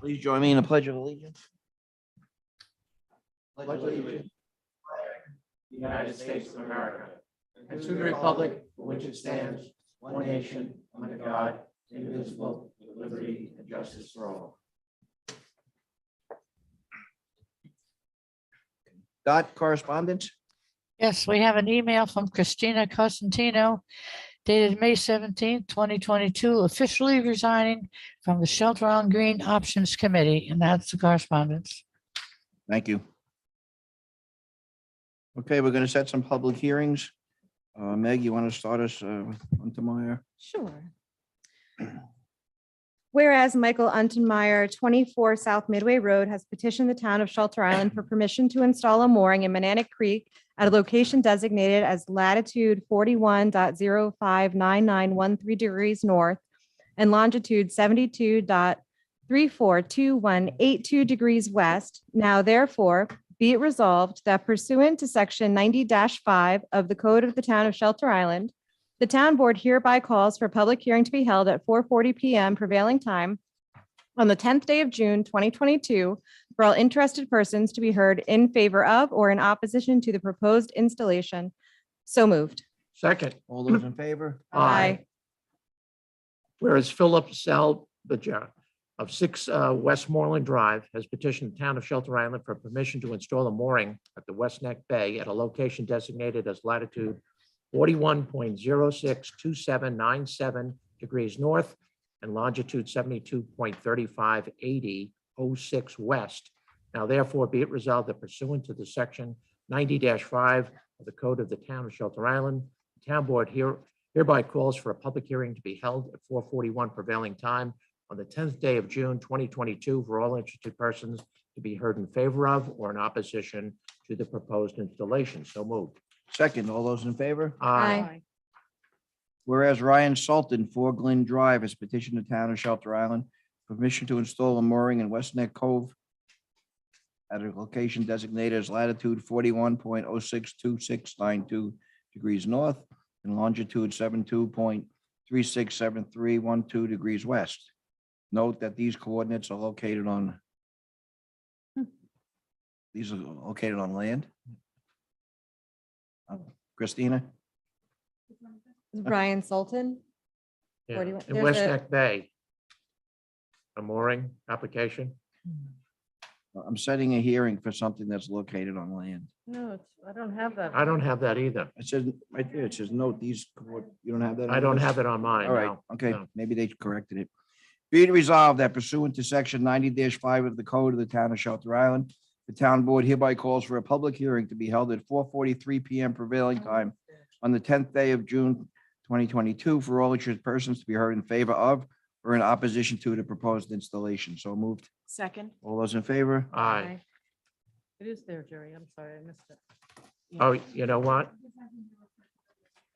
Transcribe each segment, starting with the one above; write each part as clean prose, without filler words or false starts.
Please join me in the Pledge of Allegiance. Pledge allegiance to the United States of America and to the republic for which it stands, one nation, under God, indivisible, with liberty and justice for all. Dot correspondence. Yes, we have an email from Christina Cosentino dated May 17th, 2022, officially resigning from the Shelter on Green Options Committee, and that's the correspondence. Thank you. Okay, we're going to set some public hearings. Meg, you want to start us with Untermeyer? Sure. Whereas Michael Untenmeyer, 24 South Midway Road, has petitioned the town of Shelter Island for permission to install a mooring in Mananic Creek at a location designated as latitude 41.059913 degrees north and longitude 72.342182 degrees west. Now therefore, be it resolved that pursuant to section 90-5 of the Code of the Town of Shelter Island, the town board hereby calls for a public hearing to be held at 4:40 PM prevailing time on the 10th day of June, 2022, for all interested persons to be heard in favor of or in opposition to the proposed installation. So moved. Second. All those in favor? Aye. Whereas Philip Salvager of 6 Westmoreland Drive has petitioned the town of Shelter Island for permission to install a mooring at the West Neck Bay at a location designated as latitude 41.062797 degrees north and longitude 72.358006 west. Now therefore be it resolved that pursuant to the section 90-5 of the Code of the Town of Shelter Island, the town board hereby calls for a public hearing to be held at 4:41 prevailing time on the 10th day of June, 2022, for all interested persons to be heard in favor of or in opposition to the proposed installation. So moved. Second, all those in favor? Aye. Whereas Ryan Sultan, 4 Glen Drive, has petitioned the town of Shelter Island for permission to install a mooring in West Neck Cove at a location designated as latitude 41.062692 degrees north and longitude 72.367312 degrees west. Note that these coordinates are located on land. Christina? Ryan Sultan. Yeah, 41 in there's West a- Neck Bay. A mooring application. I'm setting a hearing for something that's located on land. No, I don't have that. I don't have that either. It says right there, it says note these, you don't have that? I don't have it on mine. All right, no. okay, No. maybe they corrected it. Be it resolved that pursuant to section 90-5 of the Code of the Town of Shelter Island, the town board hereby calls for a public hearing to be held at 4:43 PM prevailing time on the 10th day of June, 2022, for all interested persons to be heard in favor of or in opposition to the proposed installation. So moved. Second. All those in favor? Aye. It is there, Jerry. I'm sorry, I missed it. Oh, you know what?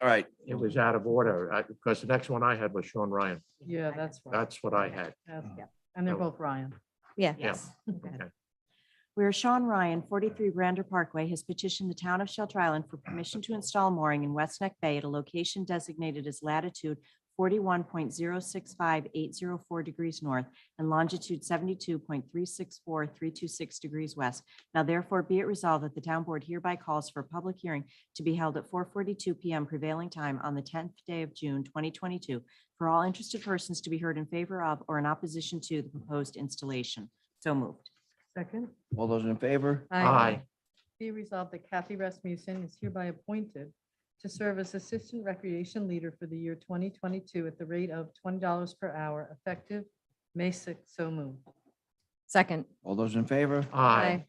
All right, It was out of order because the next one I had was Sean Ryan. Yeah, that's right. That's what I had. And they're Oh. both Ryan. Yeah. Yeah. Okay. Where Sean Ryan, 43 Brander Parkway, has petitioned the town of Shelter Island for permission to install mooring in West Neck Bay at a location designated as latitude 41.065804 degrees north and longitude 72.364326 degrees west. Now therefore be it resolved that the town board hereby calls for a public hearing to be held at 4:42 PM prevailing time on the 10th day of June, 2022, for all interested persons to be heard in favor of or in opposition to the proposed installation. So moved. Second, all those in favor? Aye. be resolved that Kathy Rasmussen is hereby appointed to serve as Assistant Recreation Leader for the year 2022 at the rate of $20 per hour, effective May 6th. So moved. Second. All those in favor? Aye.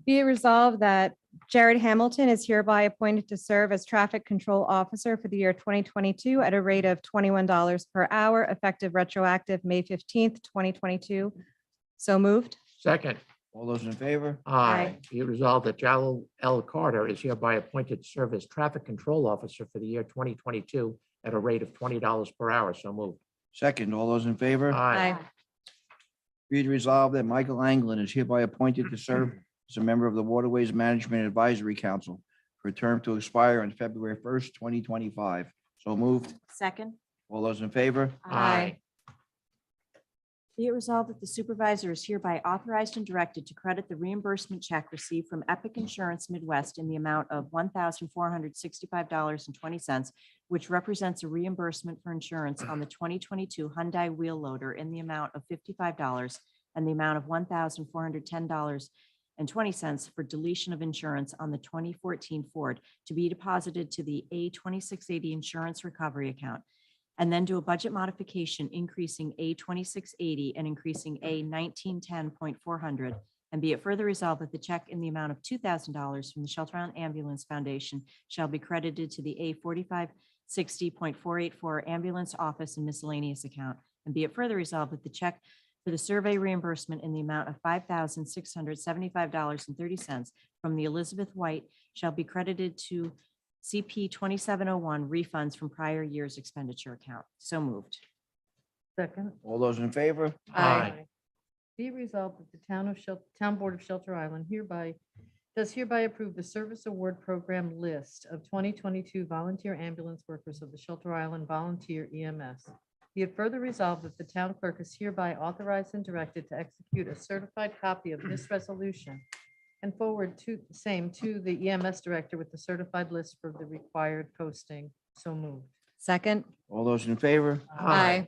Be it resolved that Jared Hamilton is hereby appointed to serve as Traffic Control Officer for the year 2022 at a rate of $21 per hour, effective retroactive May 15th, 2022. So moved. Second. All those in favor? Aye. Be it resolved that Jalil L. Carter is hereby appointed to serve as Traffic Control Officer for the year 2022 at a rate of $20 per hour. So moved. Second, all those in favor? Aye. Be it resolved that Michael Anglin is hereby appointed to serve as a member of the Waterways Management Advisory Council for a term to expire on February 1st, 2025. So moved. Second. All those in favor? Aye. Be it resolved that the supervisor is hereby authorized and directed to credit the reimbursement check received from Epic Insurance Midwest in the amount of $1,465.20, which represents a reimbursement for insurance on the 2022 Hyundai wheel loader in the amount of $55 and the amount of $1,410.20 for deletion of insurance on the 2014 Ford to be deposited to the A2680 insurance recovery account, and then do a budget modification increasing A 2680 and increasing A 1910.400. And be it further resolved that the check in the amount of $2,000 from the Shelter Island Ambulance Foundation shall be credited to the A 4560.484 ambulance office and miscellaneous account. And be it further resolved that the check for the survey reimbursement in the amount of $5,675.30 from the Elizabeth White shall be credited to CP 2701 refunds from prior year's expenditure account. So moved. Second. All those in favor? Aye. Be it resolved that the Town Board of Shelter Island hereby approve the service award program list of 2022 volunteer ambulance workers of the Shelter Island Volunteer EMS. Be it further resolved that the town clerk is hereby authorized and directed to execute a certified copy of this resolution and forward to the EMS director with the certified list for the required posting. So moved. Second. All those in favor? Aye.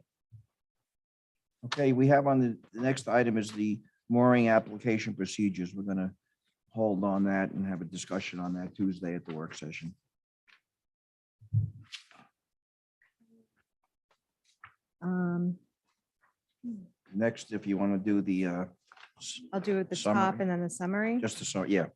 Okay, we have on the next item is the mooring application procedures. We're gonna hold on that and have a discussion on that Tuesday at the work session. Next, if you want to do the, I'll do it at the top Summary. and then the summary. just to start, yeah.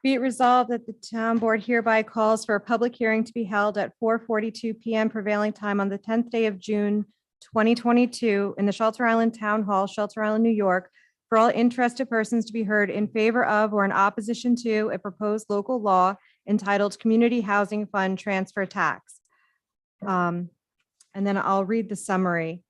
Be it resolved that the town board hereby calls for a public hearing to be held at 4:42 PM prevailing time on the 10th day of June 2022 in the Shelter Island Town Hall, Shelter Island, New York, for all interested persons to be heard in favor of or in opposition to a proposed local law entitled Community Housing Fund Transfer Tax. And then I'll read the summary.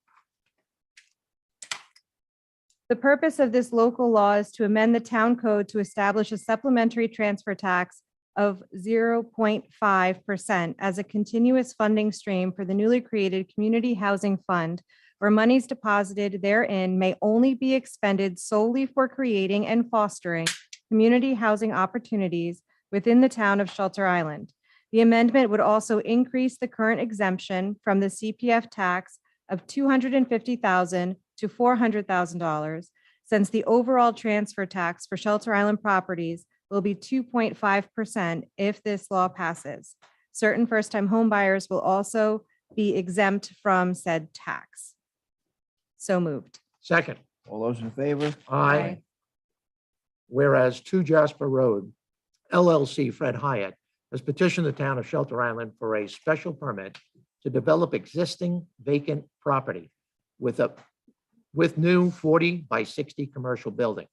The purpose of this local law is to amend the town code to establish a supplementary transfer tax of 0.5% as a continuous funding stream for the newly created Community Housing Fund, where monies deposited therein may only be expended solely for creating and fostering community housing opportunities within the town of Shelter Island. The amendment would also increase the current exemption from the CPF tax of $250,000 to $400,000, since the overall transfer tax for Shelter Island properties will be 2.5% if this law passes. Certain first-time homebuyers will also be exempt from said tax. So moved. Second. All those in favor? Aye. Whereas 2 Jasper Road, LLC Fred Hyatt has petitioned the town of Shelter Island for a special permit to develop existing vacant property with new 40 by 60 commercial building,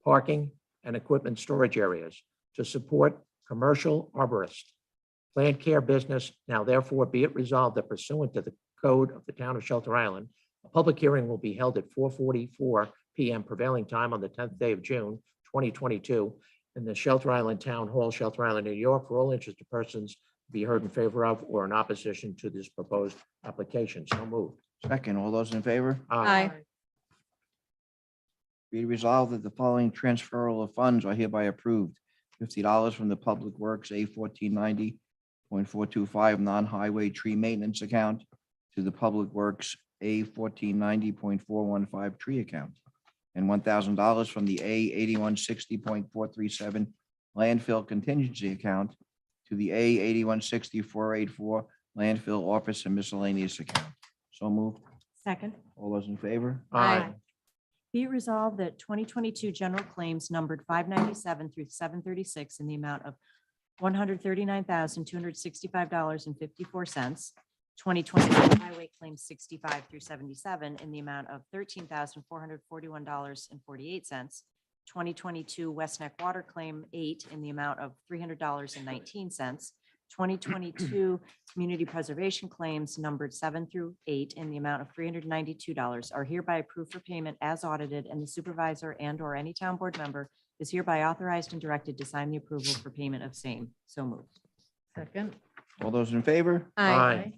parking and equipment storage areas to support commercial arborist plant care business. Now therefore be it resolved that pursuant to the code of the town of Shelter Island, a public hearing will be held at 4:44 PM prevailing time on the 10th day of June 2022 in the Shelter Island Town Hall, Shelter Island, New York, for all interested persons to be heard in favor of or in opposition to this proposed application. So moved. Second, all those in favor? Aye. Be resolved that the following transferal of funds are hereby approved. $50 from the Public Works A 1490.425 non-highway tree maintenance account to the Public Works A 1490.415 tree account. And $1,000 from the A 8160.437 landfill contingency account to the A 8160.484 landfill office and miscellaneous account. So moved. Second. All those in favor? Aye. Be it resolved that 2022 general claims numbered 597 through 736 in the amount of $139,265.54. 2023 highway claims 65 through 77 in the amount of $13,441.48. 2022 West Neck water claim 8 in the amount of $300.19. 2022 community preservation claims numbered 7 through 8 in the amount of $392 are hereby approved for payment as audited, and the supervisor and/or any town board member is hereby authorized and directed to sign the approval for payment of same. So moved. Second. All those in favor? Aye.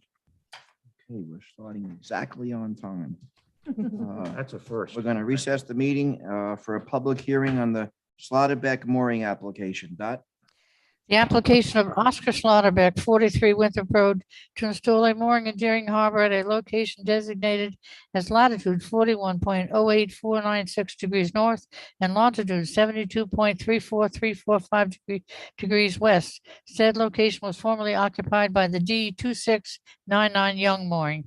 Okay, we're starting exactly on time. That's a first. We're going to recess the meeting for a public hearing on the Slotterbeck mooring application. Dot? The application of Oscar Slaughterbeck, 43 Winthrop Road, to install a mooring and jeering harbor at a location designated as latitude 41.08496 degrees north and longitude 72.34345 degrees west. Said location was formerly occupied by the D2699 Young mooring.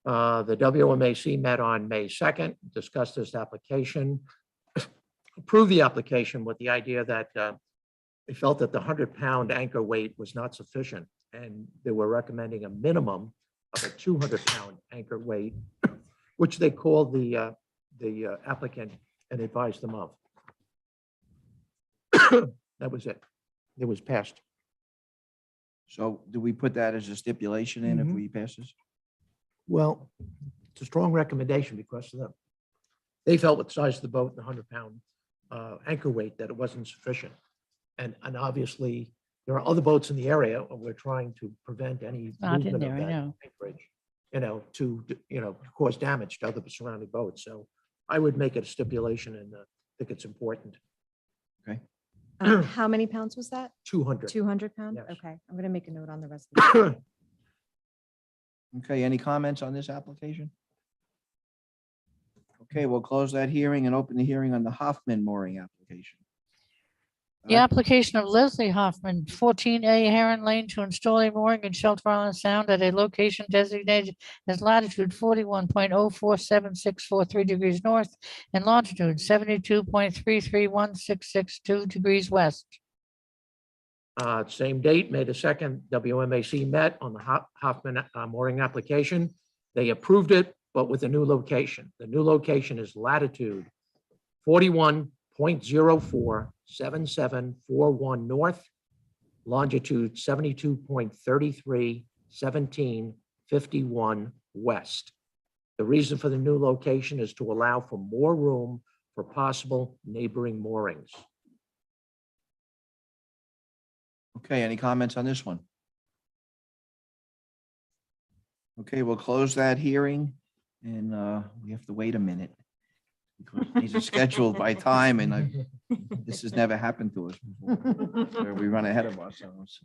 The WMAC met on May 2nd, discussed this application, approved the application with the idea that they felt that the 100-pound anchor weight was not sufficient, and they were recommending a minimum of a 200-pound anchor weight, which they called the applicant and advised them of. That was it. It was passed. So do we put that as a stipulation in if we pass this? Well, it's a strong recommendation because of them. They felt with the size of the boat and the 100-pound anchor weight that it wasn't sufficient. And obviously, there are other boats in the area, and we're trying to prevent any Not in movement there, of I that know. anchorage, to cause damage to other surrounding boats. So I would make it a stipulation, and I think it's important. How many pounds was that? 200. 200 pounds? Yes. Okay, I'm going to make a note on the resolution. Okay, any comments on this application? Okay, we'll close that hearing and open the hearing on the Hoffman mooring application. The application of Leslie Hoffman, 14A Heron Lane, to install a mooring in Shelter Island Sound at a location designated as latitude 41.04764 degrees north and longitude 72.331662 degrees west. Same date, May the 2nd, WMAC met on the Hoffman mooring application. They approved it, but with a new location. The new location is latitude 41.047741 north, longitude 72.331751 west. The reason for the new location is to allow for more room for possible neighboring moorings. Okay, any comments on this one? Okay, we'll close that hearing and we have to wait a minute because these are scheduled by time and this has never happened to us before. Where we run ahead of ourselves.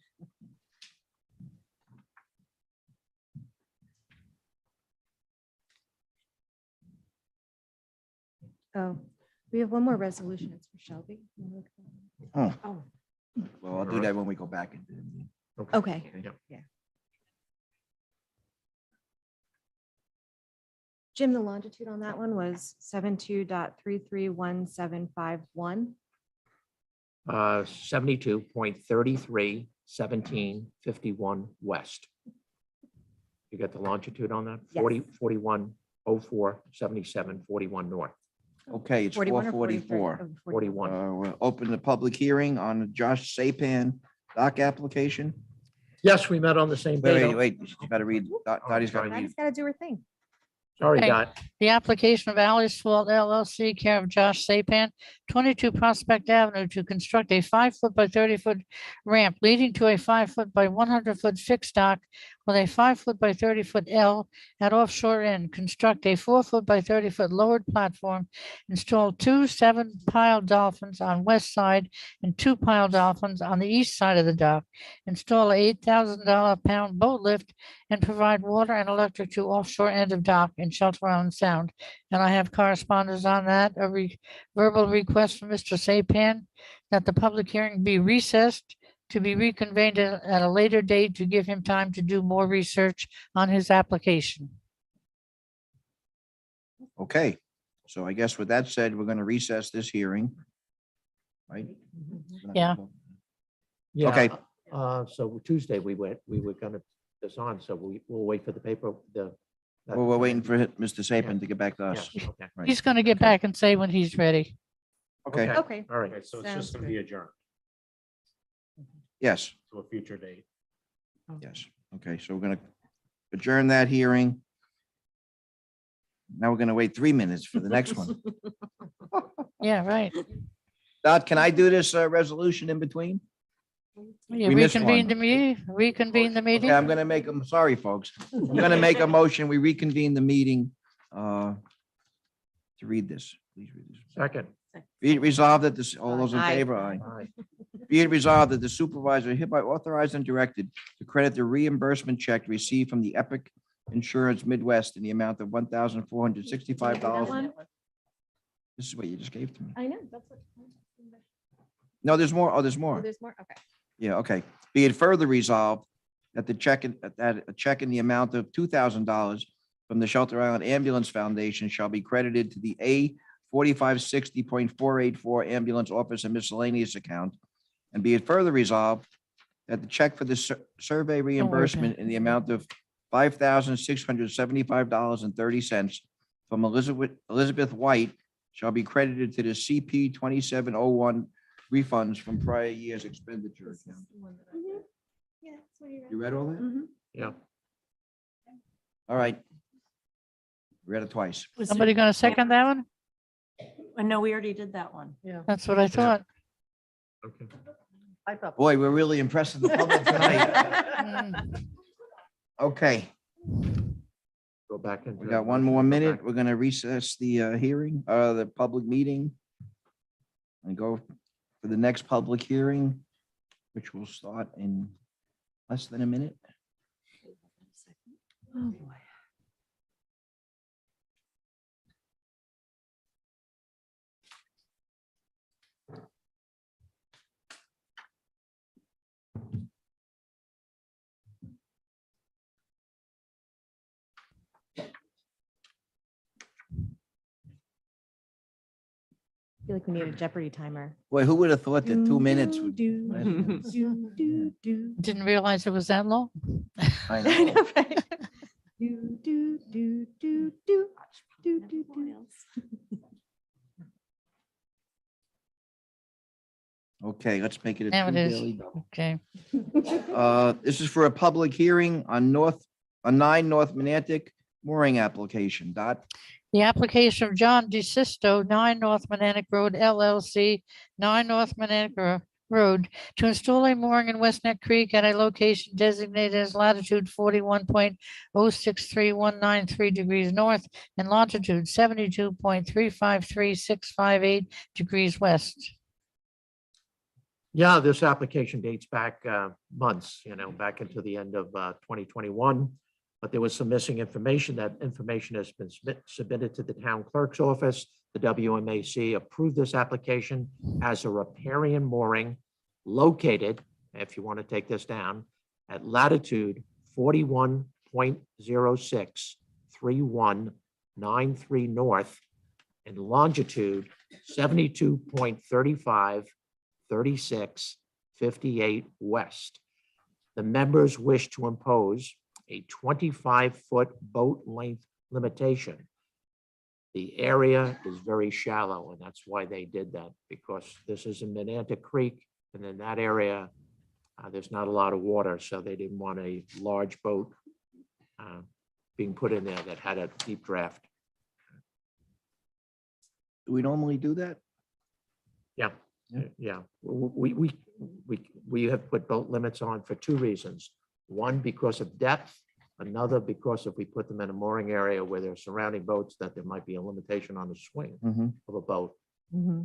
Oh, we have one more resolution. It's for Shelby. Oh, Oh, well, I'll do that when we go back into the meeting. okay. Yeah. Jim, the longitude on that one was 72.331751. 72.331751 west. You got the longitude on that? Yes. 41.047741 north. Okay, it's 41 or 4:44. 41. We'll open the public hearing on the Josh Sapan dock application. Yes, we met on the same day. Wait, you gotta read, Dottie's gotta read. Patty's got to do her thing. Sorry, Okay. Dot. The application of Alice Fault LLC, care of Josh Sapan, 22 Prospect Avenue, to construct a 5-foot by 30-foot ramp leading to a 5-foot by 100-foot fixed dock with a 5-foot by 30-foot L at offshore end. Construct a 4-foot by 30-foot lowered platform. Install 2 7-pile dolphins on west side and 2 pile dolphins on the east side of the dock. Install a $8,000 boat lift and provide water and electric to offshore end of dock in Shelter Island Sound. And I have correspondence on that, a verbal request from Mr. Sapan that the public hearing be recessed to be reconvened at a later date to give him time to do more research on his application. Okay, so I guess with that said, we're gonna recess this hearing. Right? Yeah. Yeah. Okay. So Tuesday, we were gonna this on, so we'll wait for the paper, Well, we're waiting for Mr. Sapan to get back to us. Yes, okay. Right. He's going to get back and say when he's ready. Okay, Okay. All right. Okay, so it's Sounds just gonna good. be adjourned yes, to a future date. yes. Okay, so we're gonna adjourn that hearing. Now we're gonna wait 3 minutes for the next one. Yeah, right. Dot, can I do this resolution in between? Yeah, We missed reconvene one. the meeting, reconvene the meeting. Okay, I'm gonna make, I'm sorry, folks. I'm gonna make a motion. We reconvene the meeting to read this. Please read this. Second. Be it resolved that this, all those in Aye. favor, aye. Aye. Be it resolved that the supervisor hereby authorized and directed to credit the reimbursement check received from the Epic Insurance Midwest in the amount of $1,465. This is what you just gave to me. I know, that's what. No, there's more. Oh, there's Oh, more. there's more, okay. Yeah, okay. Be it further resolved that the check, that a check in the amount of $2,000 from the Shelter Island Ambulance Foundation shall be credited to the A 4560.484 ambulance office and miscellaneous account. And be it further resolved that the check for the survey reimbursement in the amount of $5,675.30 from Elizabeth White shall be credited to the CP 2701 refunds from prior year's expenditure account. You read all that? Yeah. All right. Read it twice. Somebody gonna second that one? No, we already did that one. Yeah. That's what I thought. Okay. I thought. Boy, we're really impressing the public tonight. Mm, Okay, Go back into. we got one more minute. We're gonna recess the hearing, the public meeting. And go for the next public hearing, which will start in less than a minute. Oh, boy. I feel like we need a Jeopardy timer. Boy, who would have thought that 2 minutes would? Didn't realize it was that long. I I know. know, right? Do, do, do, do, do, do, do, do. Okay, let's make it a Now it true is. daily double. Okay. This is for a public hearing on 9 North Manatee mooring application. Dot. The application of John DeSisto, 9 North Mananic Road LLC, 9 North Mananic Road, to install a mooring in West Neck Creek at a location designated as latitude 41.063193 degrees north and longitude 72.353658 degrees west. Yeah, this application dates back months, back into the end of 2021. But there was some missing information. That information has been submitted to the town clerk's office. The WMAC approved this application as a riparian mooring located, if you want to take this down, at latitude 41.063193 north and longitude 72.353658 west. The members wish to impose a 25-foot boat length limitation. The area is very shallow, and that's why they did that, because this is in Manatee Creek, and in that area, there's not a lot of water, so they didn't want a large boat being put in there that had a deep draft. Do we normally do that? Yeah, yeah. We have put boat limits on for 2 reasons. One, because of depth. Another, because if we put them in a mooring area where there are surrounding boats, that there might be a limitation on the swing of a boat.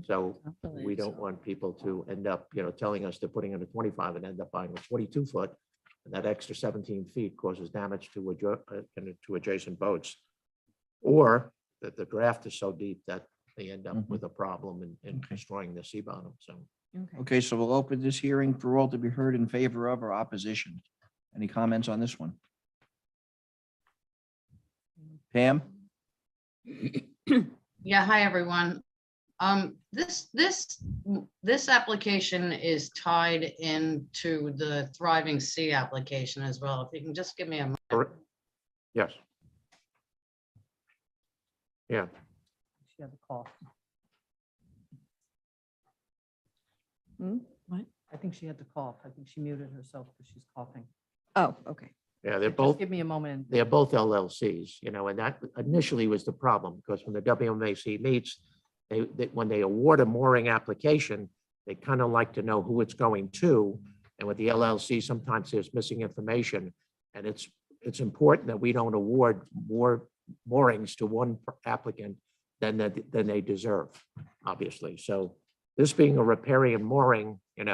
So we don't want people to end up, telling us they're putting in a 25 and end up buying a 42 foot. And that extra 17 feet causes damage to adjacent boats. Or that the draft is so deep that they end up with a problem in destroying the sea bottom. So. Okay, so we'll open this hearing for all to be heard in favor of or opposition. Any comments on this one? Pam? Yeah, hi, everyone. This application is tied into the Thriving Sea application as well. If you can just give me a moment. Yes. Yeah. She had the cough. What? I think she had to cough. I think she muted herself because she's coughing. Oh, okay. Yeah, they're Just both. give me a moment. They're both LLCs, and that initially was the problem, because when the WMAC meets, when they award a mooring application, they kind of like to know who it's going to. And with the LLC, sometimes there's missing information. And it's important that we don't award more moorings to one applicant than they deserve, obviously. So this being a riparian mooring, it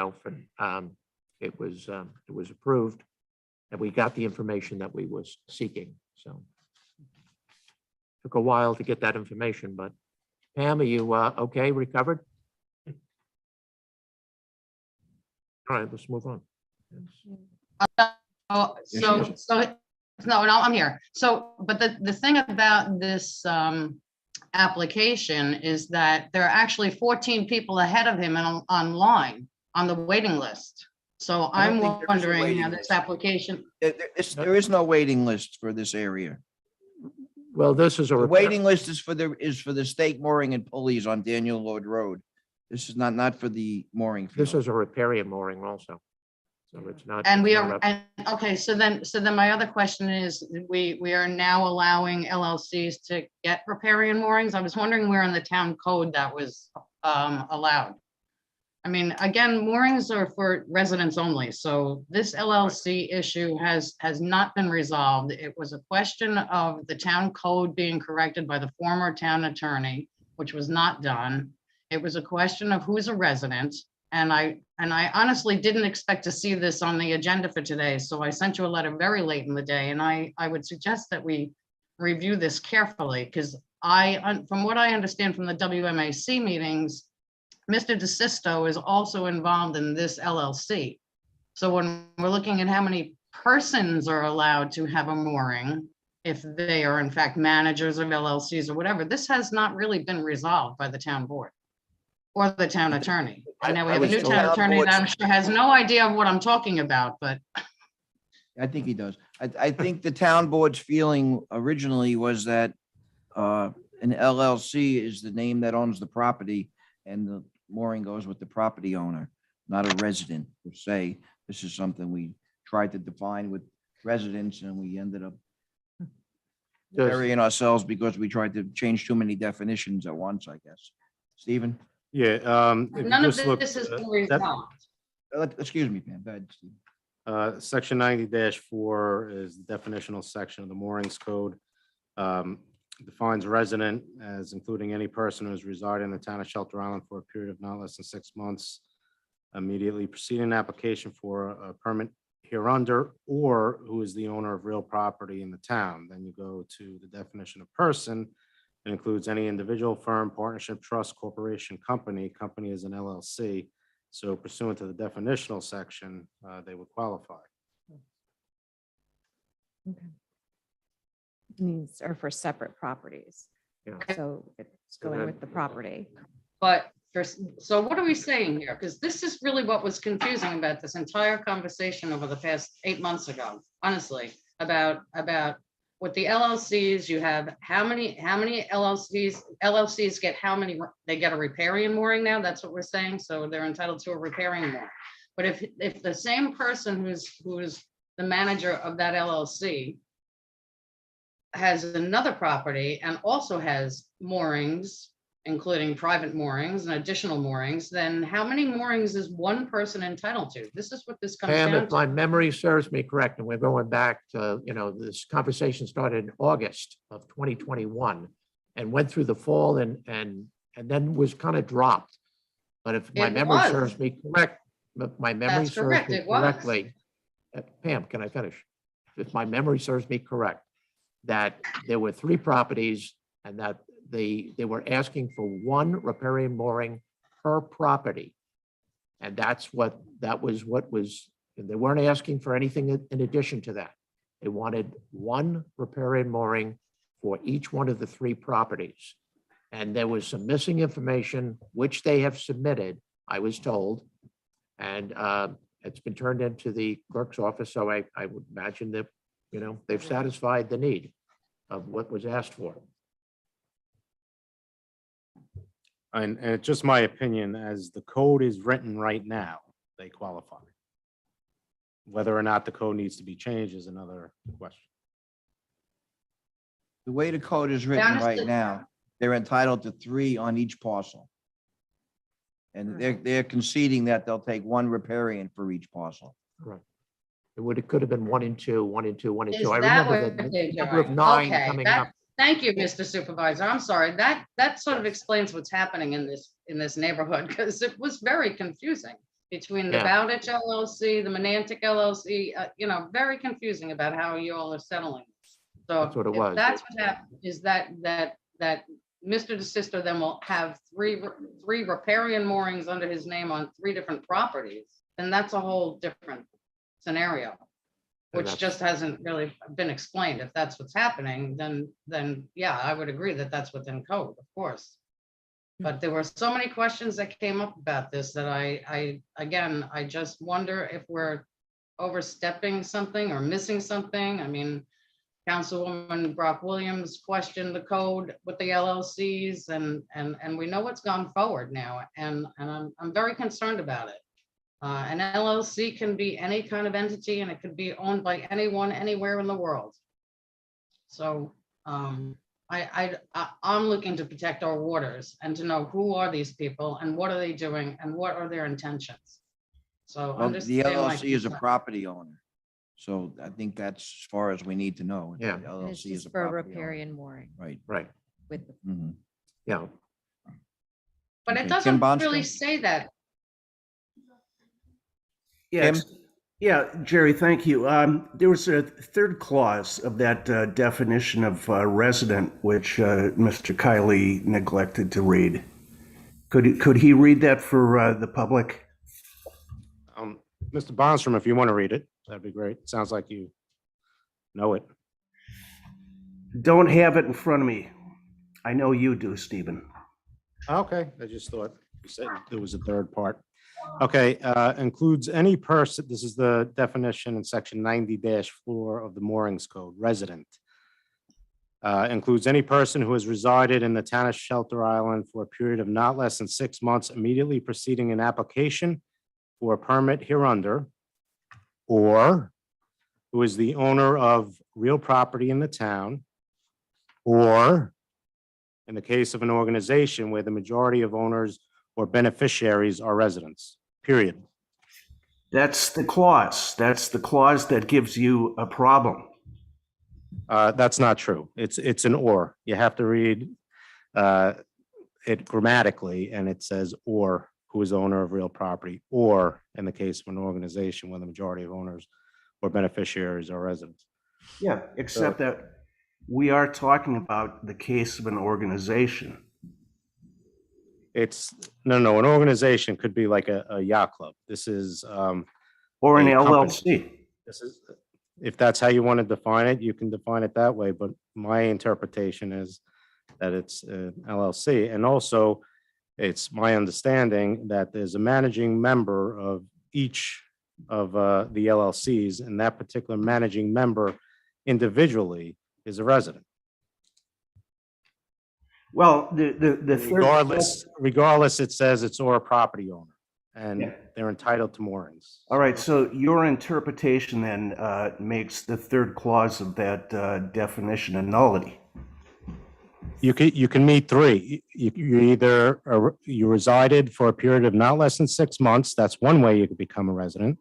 was approved, and we got the information that we was seeking. So took a while to get that information, but Pam, are you okay, recovered? All right, let's move on. Oh, no, I'm here. So, but the thing about this application is that there are actually 14 people ahead of him online on the waiting list. So I don't I'm think there is a wondering waiting how this list. application, There is no waiting list for this area. Well, this is a The waiting list is for the stake mooring and pulleys on Daniel Lord Road. This is not for the mooring This field. is a riparian mooring also. So it's not. and we it's not are, up- and okay, so then my other question is, we are now allowing LLCs to get riparian moorings. I was wondering where in the town code that was allowed. I mean, again, moorings are for residents only, so this LLC issue has not been resolved. It was a question of the town code being corrected by the former town attorney, which was not done. It was a question of who's a resident, and I honestly didn't expect to see this on the agenda for today, so I sent you a letter very late in the day, and I would suggest that we review this carefully, because from what I understand from the WMAC meetings, Mr. DeSisto is also involved in this LLC. So when we're looking at how many persons are allowed to have a mooring, if they are in fact managers of LLCs or whatever, this has not really been resolved by the town board or the town attorney. And now we I have a was new told- town attorney that I'm sure has no idea of what I'm talking about, but I think he does. I think the town board's feeling originally was that an LLC is the name that owns the property and the mooring goes with the property owner, not a resident per se. This is something we tried to define with residents and we ended up Does- burying ourselves because we tried to change too many definitions at once, I guess. Stephen? Yeah. If you none of just look, this is that- resolved. Excuse me, Pam. Go ahead, Stephen. Section 90-4 is the definitional section of the moorings code. Defines resident as including any person who is residing in the town of Shelter Island for a period of not less than 6 months immediately preceding an application for a permit hereunder, or who is the owner of real property in the town. Then you go to the definition of person. It includes any individual, firm, partnership, trust, corporation, company. Company is an LLC. So pursuant to the definitional section, they would qualify. These are for separate properties. Yeah. So it's going with the property. But so what are we saying here? Because this is really what was confusing about this entire conversation over the past 8 months ago, honestly, about with the LLCs, you have how many LLCs get how many, they get a riparian mooring now, that's what we're saying, so they're entitled to a riparian mooring. But if the same person who's the manager of that LLC has another property and also has moorings, including private moorings and additional moorings, then how many moorings is one person entitled to? This is what this comes Pam, down if my to. memory serves me correct, and we're going back to, this conversation started in August of 2021 and went through the fall and then was kind of dropped. But if my It memory was. serves me correct, if my memory That's serves correct, me it was. correctly, Pam, can I finish? If my memory serves me correct, that there were 3 properties and that they were asking for 1 riparian mooring per property. And that was what was, they weren't asking for anything in addition to that. They wanted 1 riparian mooring for each one of the 3 properties. And there was some missing information, which they have submitted, I was told. And it's been turned into the clerk's office, so I would imagine that, they've satisfied the need of what was asked for. And it's just my opinion, as the code is written right now, they qualify. Whether or not the code needs to be changed is another question. The way the code is written right understood. now, they're entitled to 3 on each parcel. And they're conceding that they'll take one riparian for each parcel. It could have been 1 and 2, 1 and 2, 1 and Is 2. I that remember what the they're number of doing? 9 Okay, coming that- up. Thank you, Mr. Supervisor. I'm sorry. That sort of explains what's happening in this neighborhood, because it was very confusing between the Yeah. Bowditch LLC, the Monantic LLC, very confusing about how you all are settling. So That's what it if was. that's what happened, is that Mr. DeSisto then will have three riparian moorings under his name on 3 different properties, then that's a whole different scenario, which that's- just hasn't really been explained. If that's what's happening, then yeah, I would agree that that's within code, of course. But there were so many questions that came up about this that I just wonder if we're overstepping something or missing something. I mean, Councilwoman Brock Williams questioned the code with the LLCs, and we know what's gone forward now, and I'm very concerned about it. An LLC can be any kind of entity, and it could be owned by anyone, anywhere in the world. So I'm looking to protect our waters and to know who are these people and what are they doing and what are their intentions. So Well, the understand my LLC is a concern. property owner. So I think that's as far as we need to know. Yeah. The And it's LLC is just a for property owner. riparian mooring Right. Right. with the Mhm. Yeah. But Okay, it Kim doesn't really Bonstrom? say that. Yes. Yeah, Jerry, thank you. There was a third clause of that definition of resident, which Mr. Kiley neglected to read. Could he read that for the public? Mr. Bonstrom, if you want to read it, that'd be great. Sounds like you know it. Don't have it in front of me. I know you do, Stephen. Okay, I just thought you said there was a third part. Okay, includes any person, this is the definition in section 90-4 of the moorings code, resident. Includes any person who has resided in the town of Shelter Island for a period of not less than 6 months immediately preceding an application for a permit hereunder, or who is the owner of real property in the town, or in the case of an organization where the majority of owners or beneficiaries are residents, period. That's the clause. That's the clause that gives you a problem. That's not true. It's an or. You have to read it grammatically, and it says or who is the owner of real property, or in the case of an organization where the majority of owners or beneficiaries are residents. Yeah, except that we are talking about the case of an organization. No, an organization could be like a yacht club. This is, Or an a company. LLC. If that's how you want to define it, you can define it that way, but my interpretation is that it's an LLC. And also, it's my understanding that there's a managing member of each of the LLCs, and that particular managing member individually is a resident. Well, the third. Regardless, it says it's or a property owner, and Yeah. they're entitled to moorings. All right, so your interpretation then makes the third clause of that definition a nullity. You can meet 3. You either you resided for a period of not less than 6 months. That's one way you could become a resident,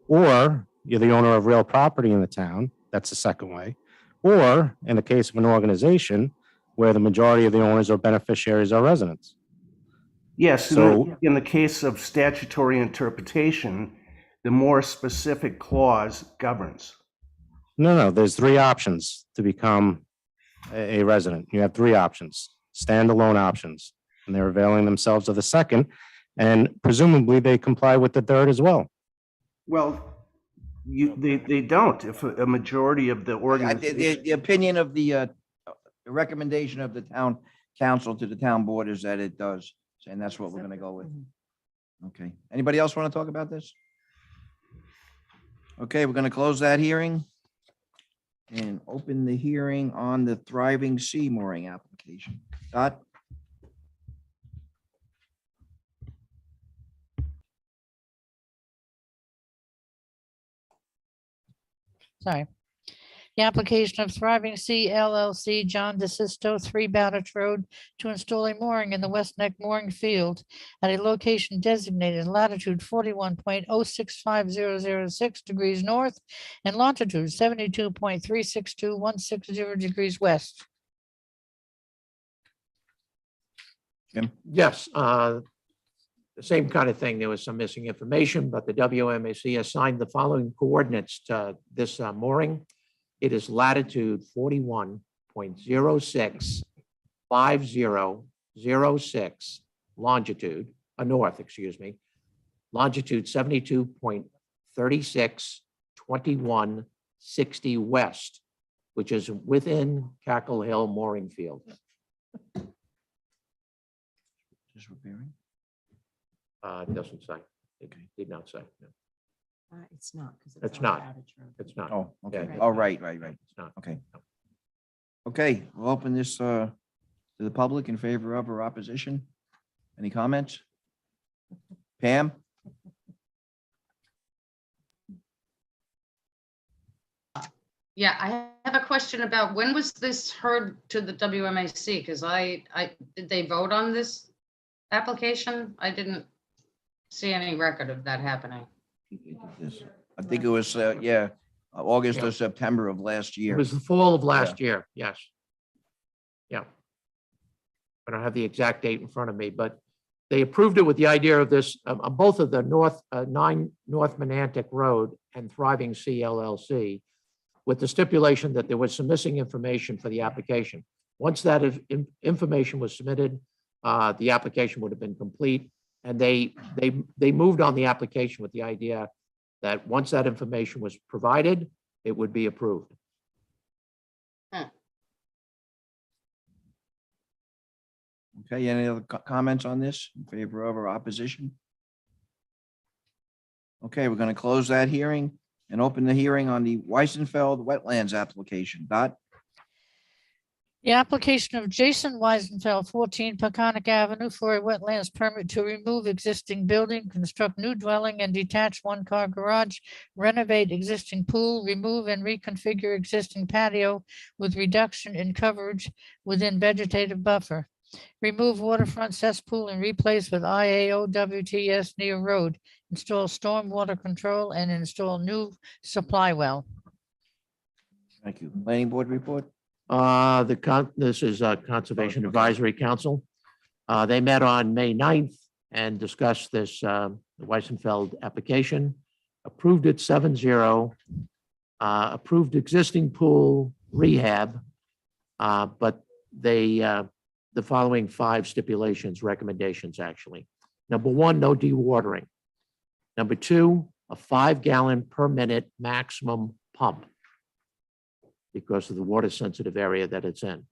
or you're the owner of real property in the town. That's the second way. Or in the case of an organization where the majority of the owners or beneficiaries are residents. Yes, So- in the case of statutory interpretation, the more specific clause governs. No, there's 3 options to become a resident. You have 3 options, standalone options, and they're availing themselves of the second, and presumably they comply with the third as well. Well, they don't. If a majority of the The organization. opinion of the recommendation of the town council to the town board is that it does, and that's what we're gonna go with. Okay, anybody else want to talk about this? Okay, we're gonna close that hearing and open the hearing on the Thriving Sea mooring application. Dot? Sorry. The application of Thriving Sea LLC, John DeSisto, 3 Bowditch Road, to install a mooring in the West Neck mooring field at a location designated latitude 41.065006 degrees north and longitude 72.362160 degrees west. Yes, the same kind of thing. There was some missing information, but the WMAC assigned the following coordinates to this mooring. It is latitude 41.065006 longitude, north, excuse me, longitude 72.362160 west, which is within Cackle Hill mooring field. Just repairing. It doesn't say. It did not say. No, It's not, because It's on not. Bowditch Road. it's not. Oh, okay. Yeah. Oh, right. It's not. Okay. Okay, we'll open this to the public in favor of or opposition. Any comments? Pam? Yeah, I have a question about when was this heard to the WMAC? Because did they vote on this application? I didn't see any record of that happening. This- I think it was, August Yeah. or September of last It year. was the fall of last year, yes. Yeah. I don't have the exact date in front of me, but they approved it with the idea of this, on both of the 9 North Monantic Road and Thriving Sea LLC, with the stipulation that there was some missing information for the application. Once that information was submitted, the application would have been complete. And they moved on the application with the idea that once that information was provided, it would be approved. Okay, any other comments on this in favor of or opposition? Okay, we're going to close that hearing and open the hearing on the Weissenfeld Wetlands application. Dot? The application of Jason Weisenfeld, 14 Peconic Avenue, for a wetlands permit to remove existing building, construct new dwelling and detached 1-car garage, renovate existing pool, remove and reconfigure existing patio with reduction in coverage within vegetative buffer, remove waterfront cesspool and replace with IAO WTS near road, install stormwater control and install new supply well. Thank you. Planning board report? This is Conservation Okay. Advisory Council. They met on May 9th and discussed this the Weissenfeld application, approved it 7-0, approved existing pool rehab, but the following 5 stipulations, recommendations, actually. Number 1, no dewatering. Number 2, a 5-gallon per minute maximum pump because of the water sensitive area that it's in.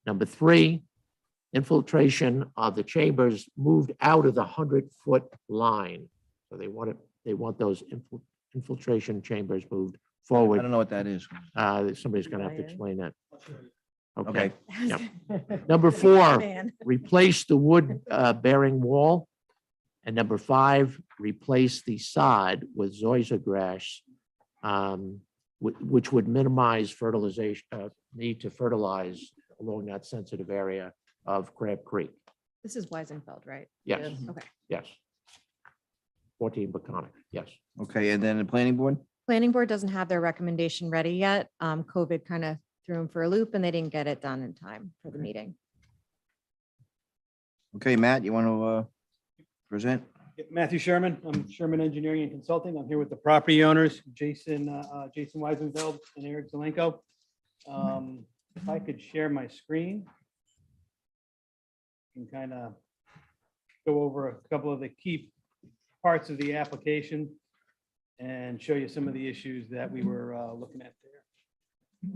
Number 3, infiltration of the chambers moved out of the 100-foot line. So they want those infiltration chambers moved I forward. don't know what that is. Somebody's gonna have to explain that. Okay. Yep. Number 4, Man. replace the wood bearing wall. And number 5, replace the sod with zoysia grass, which would minimize fertilization, need to fertilize along that sensitive area of Crab Creek. This is Weisenfeld, right? Yes, Okay. yes. 14 Peconic, yes. Okay, and then the planning board? Planning board doesn't have their recommendation ready yet. COVID kind of threw them for a loop and they didn't get it done in time for the meeting. Okay, Matt, you want to present? Matthew Sherman, I'm Sherman Engineering and Consulting. I'm here with the property owners, Jason Weisenfeld and Eric Zelenko. If I could share my screen and kind of go over a couple of the key parts of the application and show you some of the issues that we were looking at there.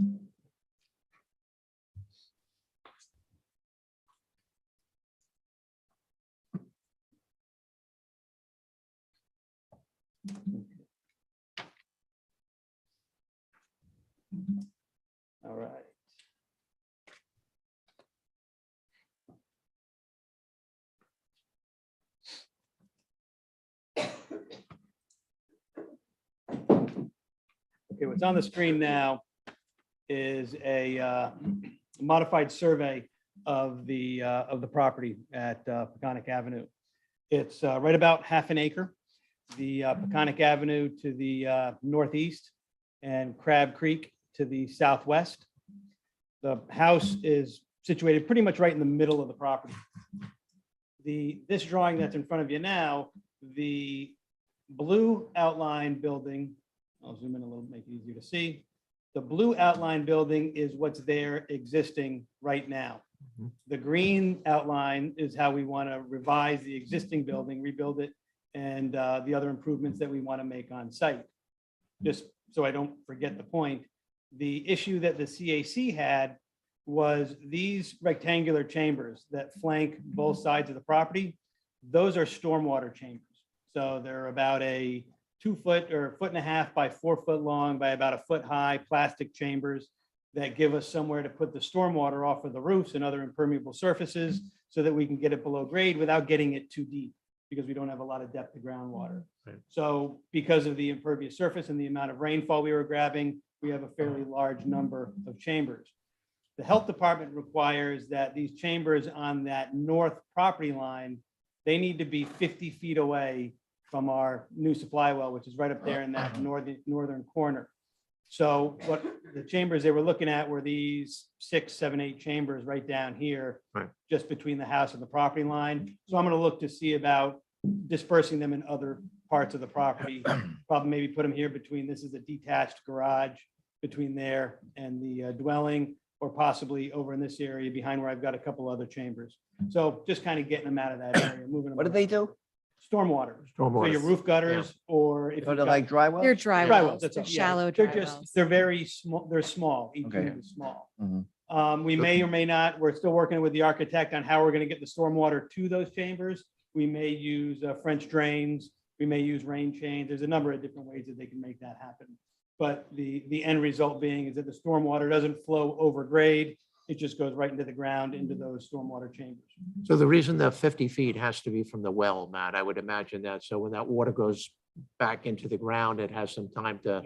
All right. Okay, what's on the screen now is a modified survey of the property at Peconic Avenue. It's right about half an acre. The Peconic Avenue to the northeast and Crab Creek to the southwest. The house is situated pretty much right in the middle of the property. This drawing that's in front of you now, the blue outline building, I'll zoom in a little, make it easier to see. The blue outline building is what's there existing right now. The green outline is how we want to revise the existing building, rebuild it, and the other improvements that we want to make on site. Just so I don't forget the point, the issue that the CAC had was these rectangular chambers that flank both sides of the property. Those are stormwater chambers. So they're about a 2 foot or 1.5 feet by 4 foot long by about 1 foot high plastic chambers that give us somewhere to put the stormwater off of the roofs and other impermeable surfaces so that we can get it below grade without getting it too deep, because we don't have a lot of depth to groundwater. Right. So because of the impervious surface and the amount of rainfall we were grabbing, we have a fairly large number of chambers. The health department requires that these chambers on that north property line, they need to be 50 feet away from our new supply well, which is right up there in that northern corner. So what the chambers they were looking at were these 6, 7, 8 chambers right down here, Right. just between the house and the property line. So I'm going to look to see about dispersing them in other parts of the property. Probably maybe put them here between, this is a detached garage between there and the dwelling, or possibly over in this area behind where I've got a couple other chambers. So just kind of getting them out of that area, moving them. What do they do? Stormwater. So Stormwater. your roof gutters, or if So you've they're got- like dry wells? They're dry Dry wells, wells, that's they're all, yeah. shallow They're dry just, wells. they're very small, they're small, each Okay. unit is small. Mhm. We may or may not, we're still working with the architect on how we're gonna get the stormwater to those chambers. We may use French drains, we may use rain chains, there's a number of different ways that they can make that happen. But the end result being is that the stormwater doesn't flow over grade, it just goes right into the ground, into those stormwater chambers. So the reason the 50 feet has to be from the well, Matt, I would imagine that. So when that water goes back into the ground, it has some time to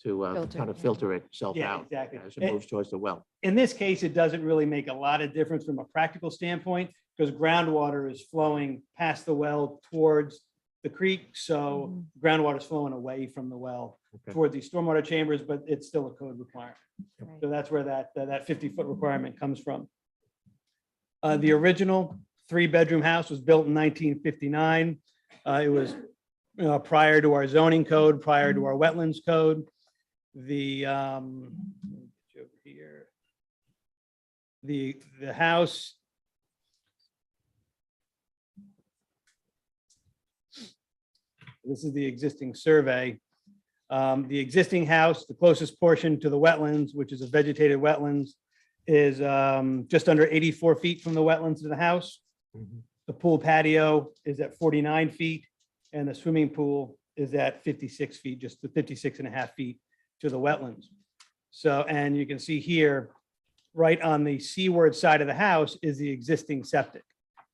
Filter, kind of yeah. filter itself Yeah, out exactly. as it moves towards the well. In this case, it doesn't really make a lot of difference from a practical standpoint, because groundwater is flowing past the well towards the creek. So groundwater is flowing away from the well Okay. towards these stormwater chambers, but it's still a code requirement. Right. So that's where that 50-foot requirement comes from. The original 3-bedroom house was built in 1959. It was prior to our zoning code, prior to our wetlands code. The let me get you over here. The house. This is the existing survey. The existing house, the closest portion to the wetlands, which is a vegetated wetlands, is just under 84 feet from the wetlands to the house. Mhm. The pool patio is at 49 feet, and the swimming pool is at 56 feet, just the 56.5 feet to the wetlands. So, and you can see here, right on the seaward side of the house is the existing septic.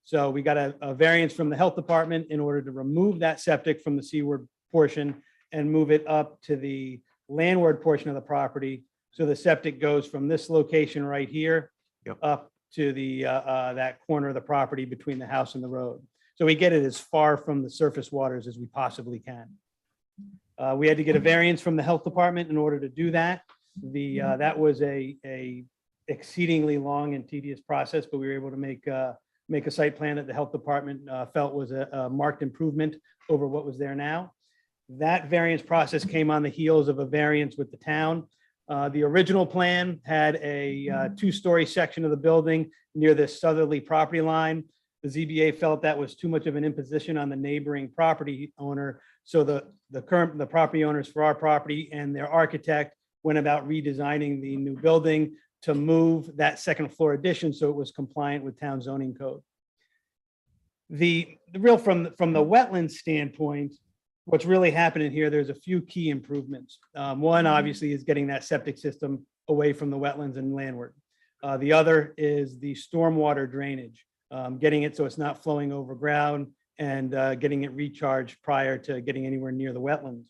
So we got a variance from the health department in order to remove that septic from the seaward portion and move it up to the landward portion of the property. So the septic goes from this location right here Yep. up to the that corner of the property between the house and the road. So we get it as far from the surface waters as we possibly can. We had to get a variance from the health department in order to do that. That was a exceedingly long and tedious process, but we were able to make a site plan that the health department felt was a marked improvement over what was there now. That variance process came on the heels of a variance with the town. The original plan had a 2-story section of the building near the southerly property line. The ZBA felt that was too much of an imposition on the neighboring property owner. So the property owners for our property and their architect went about redesigning the new building to move that second floor addition so it was compliant with town zoning code. The real from the wetland standpoint, what's really happening here, there's a few key improvements. One obviously is getting that septic system away from the wetlands and landward. The other is the stormwater drainage, getting it so it's not flowing over ground and getting it recharged prior to getting anywhere near the wetlands.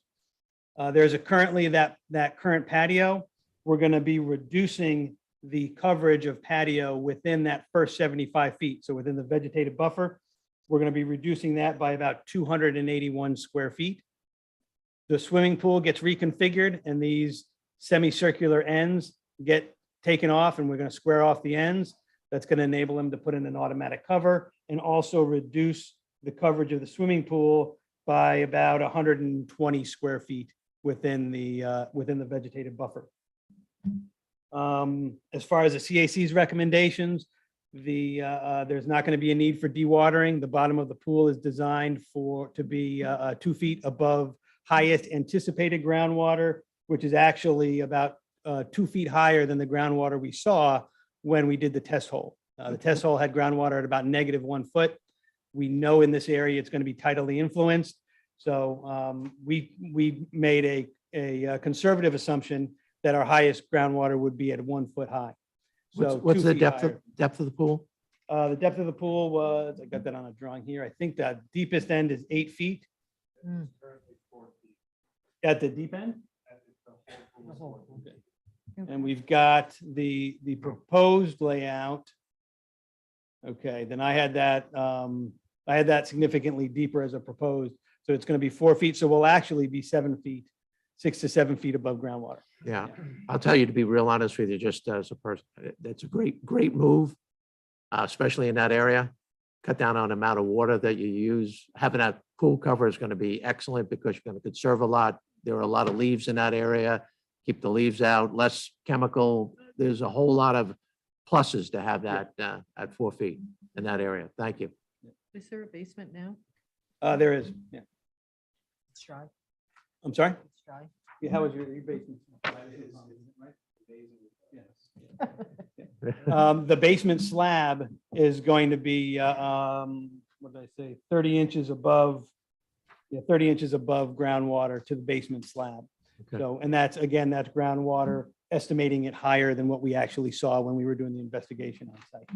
There's currently that current patio we're going to be reducing the coverage of patio within that first 75 feet. So within the vegetative buffer, we're going to be reducing that by about 281 square feet. The swimming pool gets reconfigured and these semicircular ends get taken off, and we're going to square off the ends. That's going to enable them to put in an automatic cover and also reduce the coverage of the swimming pool by about 120 square feet within the vegetative buffer. As far as the CAC's recommendations, there's not going to be a need for dewatering. The bottom of the pool is designed to be 2 feet above highest anticipated groundwater, which is actually about 2 feet higher than the groundwater we saw when we did the test hole. The test hole had groundwater at about -1 foot. We know in this area it's going to be tidally influenced. So we made a conservative assumption that our highest groundwater would be at 1 foot high. So What's 2 the feet depth higher. of the pool? The depth of the pool was, I got that on a drawing here. I think the deepest end is 8 feet. Mm. At the deep end? The whole- Okay. And we've got the proposed layout. Okay, then I had that significantly deeper as a proposed. So it's going to be 4 feet. So we'll actually be 7 feet, 6 to 7 feet above groundwater. Yeah, I'll tell you, to be real honest with you, just as a person, that's a great move, especially in that area. Cut down on the amount of water that you use. Having that pool cover is going to be excellent because you're going to conserve a lot. There are a lot of leaves in that area. Keep the leaves out, less chemical. There's a whole lot of pluses to have that at 4 feet in that area. Thank you. Is there a basement now? There is, yeah. It's dry. I'm sorry? It's dry. Yeah, how was your basement? The basement slab is going to be, what did I say, 30 inches above, 30 inches above groundwater to the basement slab. Okay. So, and that's, again, that's groundwater, estimating it higher than what we actually saw when we were doing the investigation on site.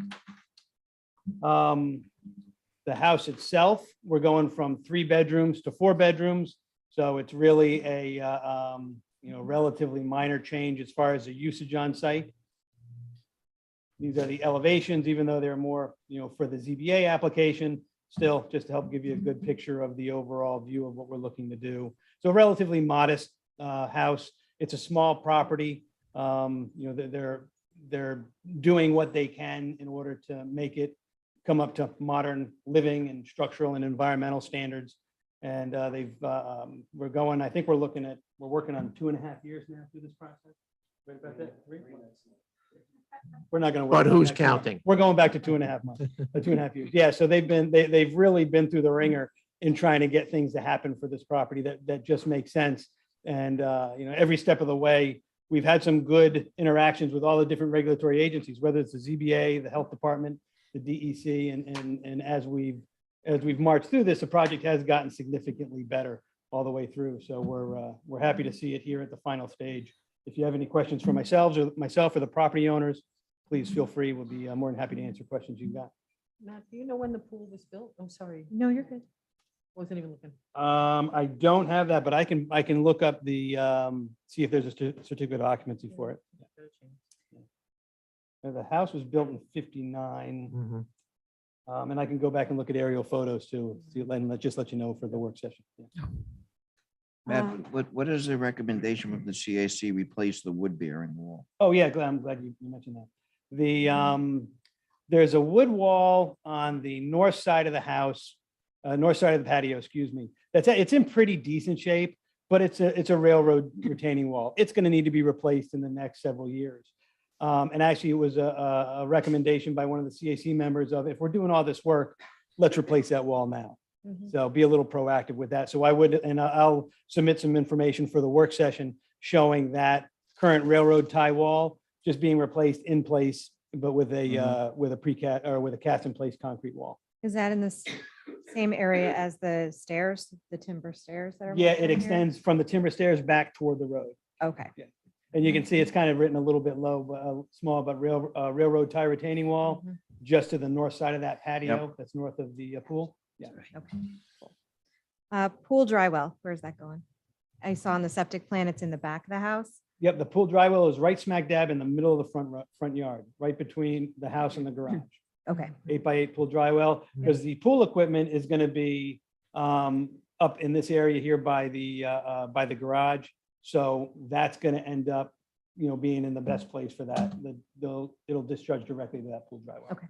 The house itself, we're going from 3 bedrooms to 4 bedrooms. So it's really a, relatively minor change as far as the usage on site. These are the elevations, even though they're more, for the ZBA application, still just to help give you a good picture of the overall view of what we're looking to do. So a relatively modest house. It's a small property. They're doing what they can in order to make it come up to modern living and structural and environmental standards. And we're going, I think we're working on 2.5 years now through this process. Right about that? 3? We're not going to. But who's counting? We're going back to 2.5 months, 2.5 years. Yeah, so they've really been through the ringer in trying to get things to happen for this property that just makes sense. And, every step of the way, we've had some good interactions with all the different regulatory agencies, whether it's the ZBA, the health department, the DEC, and as we've marched through this, the project has gotten significantly better all the way through. So we're happy to see it here at the final stage. If you have any questions for myself or the property owners, please feel free. We'll be more than happy to answer questions you've got. Matt, do you know when the pool was built? I'm sorry, No, you're good. wasn't even looking. I don't have that, but I can look up see if there's a certificate of occupancy for it. The house was built in 59. Mhm. And I can go back and look at aerial photos too, and just let you know for the work session. Yeah. Matt, what is the recommendation of the CAC replace the wood bearing wall? Oh, yeah, I'm glad you mentioned that. There's a wood wall on the north side of the house, north side of the patio, excuse me. It's in pretty decent shape, but it's a railroad retaining wall. It's going to need to be replaced in the next several years. And actually, it was a recommendation by one of the CAC members of, if we're doing all this work, let's replace that wall now. So be a little proactive with that. So I'll submit some information for the work session showing that current railroad tie wall just being replaced in place, but with a precast or with a cast in place concrete wall. Is that in the same area as the stairs, the timber stairs that are? Yeah, mentioned it here? extends from the timber stairs back toward the road. Okay. And you can see it's kind of written a little bit low, but small, but railroad tie retaining wall Mhm. just to the north side of that patio that's north of the pool. Yeah. Okay. Cool. Pool dry well, where's that going? I saw on the septic plan, it's in the back of the house. Yep, the pool dry well is right smack dab in the middle of the front yard, right between the house and the garage. Okay, 8x8 pool dry well, because the pool equipment is going to be up in this area here by the garage. So that's going to end up, being in the best place for that. It'll discharge directly to that pool dry well. Okay.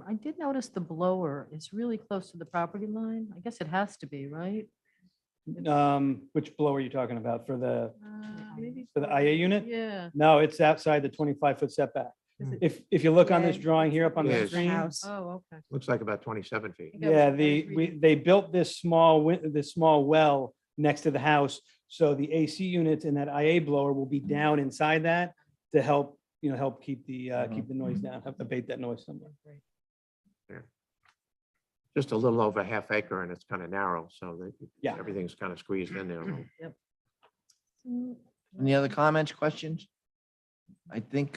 I did notice the blower is really close to the property line. I guess it has to be, right? Which blow are you talking about for the Maybe IA unit? Yeah. No, it's outside the 25-foot setback. Is it- If you look on this Yeah. drawing here up on the Yes. screen. house. Oh, okay. Looks like about 27 feet. think I was- Yeah, I was reading- they built this small well next to the house. So the AC units and that IA blower will be down inside that to help, help keep the noise down, help abate that noise somewhere. Just a little over half acre and it's kind of narrow, so Yeah. everything's kind of squeezed in there. Any other comments, questions? I think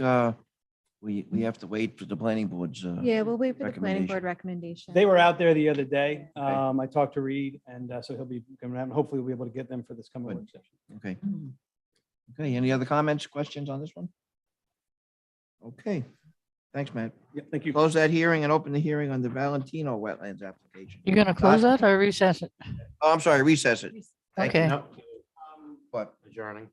we have to wait for the planning board's. Yeah, we'll wait for the planning board recommendation. They were out there the other day. Okay. I talked to Reed and so he'll be coming out and hopefully we'll be able to get them for this coming Good. work session. Okay. Okay, any other comments, questions on this one? Okay, thanks, Matt. Yeah, thank you. Close that hearing and open the hearing on the Valentino Wetlands application. You're going to close that or recess it? Oh, I'm sorry, recess it. Thank you. Okay. No, What? adjourning.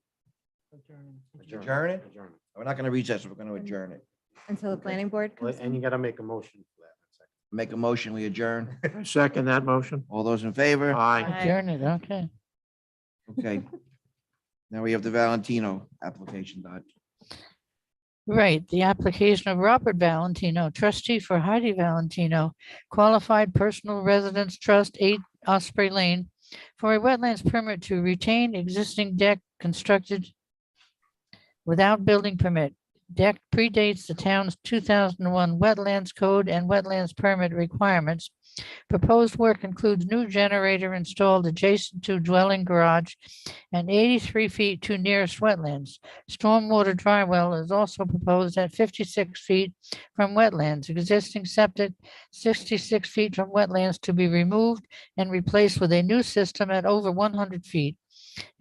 Adjourn it? Adjourning. We're not going to recess it, we're going to adjourn it. Until the planning board Well, comes And you in. got to make a motion for that. Make a motion, we adjourn. Second that motion. All those in favor? Aye. Adjourn it, okay. Okay. Now we have the Valentino application, Dot. Right, the application of Robert Valentino, trustee for Heidi Valentino, qualified personal residence trust, 8 Osprey Lane, for a wetlands permit to retain existing deck constructed without building permit. Deck predates the town's 2001 Wetlands Code and wetlands permit requirements. Proposed work includes new generator installed adjacent to dwelling garage and 83 feet to nearest wetlands. Stormwater dry well is also proposed at 56 feet from wetlands. Existing septic 66 feet from wetlands to be removed and replaced with a new system at over 100 feet.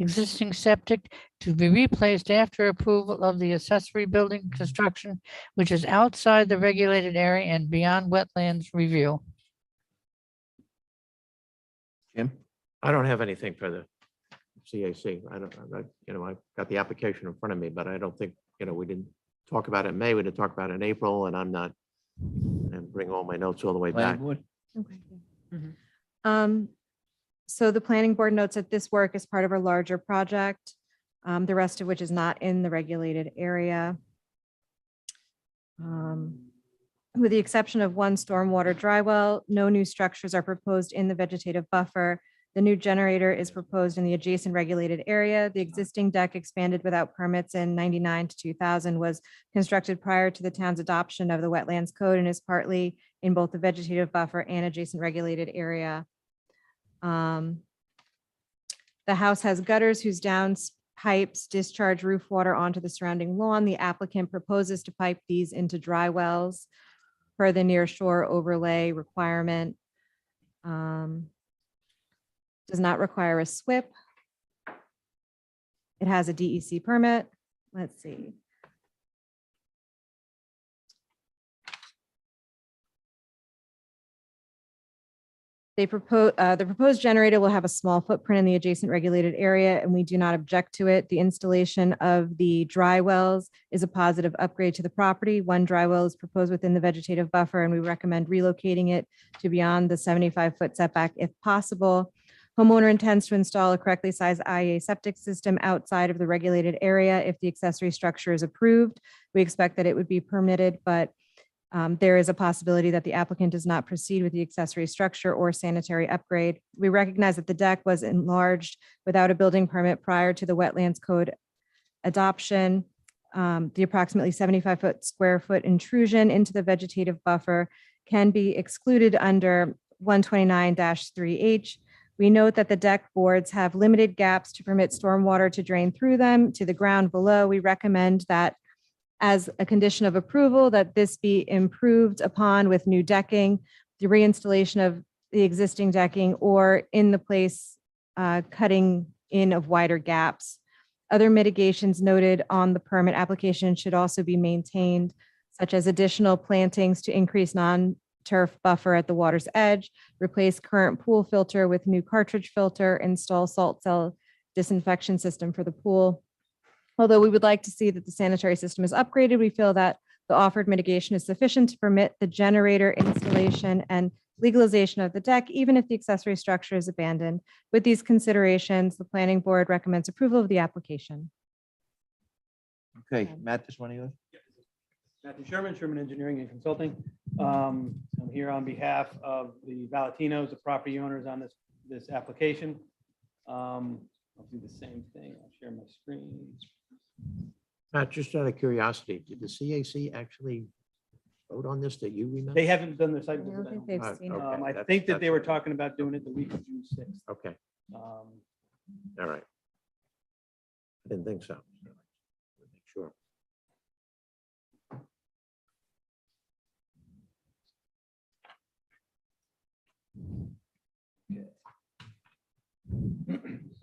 Existing septic to be replaced after approval of the accessory building construction, which is outside the regulated area and beyond wetlands review. Jim? I don't have anything for the CAC. I've got the application in front of me, but I don't think, we didn't talk about it in May, we didn't talk about it in April, and I'm not, and bring all my notes all the way Planning back. board? Okay. Mhm. So the planning board notes that this work is part of a larger project, the rest of which is not in the regulated area. With the exception of one stormwater dry well, no new structures are proposed in the vegetative buffer. The new generator is proposed in the adjacent regulated area. The existing deck expanded without permits in 99 to 2000 was constructed prior to the town's adoption of the Wetlands Code and is partly in both the vegetative buffer and adjacent regulated area. The house has gutters whose downspipes discharge roof water onto the surrounding lawn. The applicant proposes to pipe these into dry wells per the near shore overlay requirement. Does not require a SWIP. It has a DEC permit. Let's see. They propose, the proposed generator will have a small footprint in the adjacent regulated area, and we do not object to it. The installation of the dry wells is a positive upgrade to the property. One dry well is proposed within the vegetative buffer, and we recommend relocating it to beyond the 75-foot setback if possible. Homeowner intends to install a correctly sized IA septic system outside of the regulated area. If the accessory structure is approved, we expect that it would be permitted, but there is a possibility that the applicant does not proceed with the accessory structure or sanitary upgrade. We recognize that the deck was enlarged without a building permit prior to the Wetlands Code adoption. The approximately 75-foot square foot intrusion into the vegetative buffer can be excluded under 129-3H. We note that the deck boards have limited gaps to permit stormwater to drain through them to the ground below. We recommend that as a condition of approval, that this be improved upon with new decking, the reinstallation of the existing decking, or in the place cutting in of wider gaps. Other mitigations noted on the permit application should also be maintained, such as additional plantings to increase non-turf buffer at the water's edge, replace current pool filter with new cartridge filter, install salt cell disinfection system for the pool. Although we would like to see that the sanitary system is upgraded, we feel that the offered mitigation is sufficient to permit the generator installation and legalization of the deck, even if the accessory structure is abandoned. With these considerations, the planning board recommends approval of the application. Okay, Matt, this one of yours? Matthew Sherman, Sherman Engineering and Consulting. I'm here on behalf of the Valentinos, the property owners on this application. I'll do the same thing. I'll share my screen. Just out of curiosity, did the CAC actually vote on this that you remember? They haven't done their I site visit. don't I think don't they've seen it. Okay, I that's- think that they that's were okay. talking about doing it the week of June 6th. Okay, Um, all right. I didn't think so. Make sure.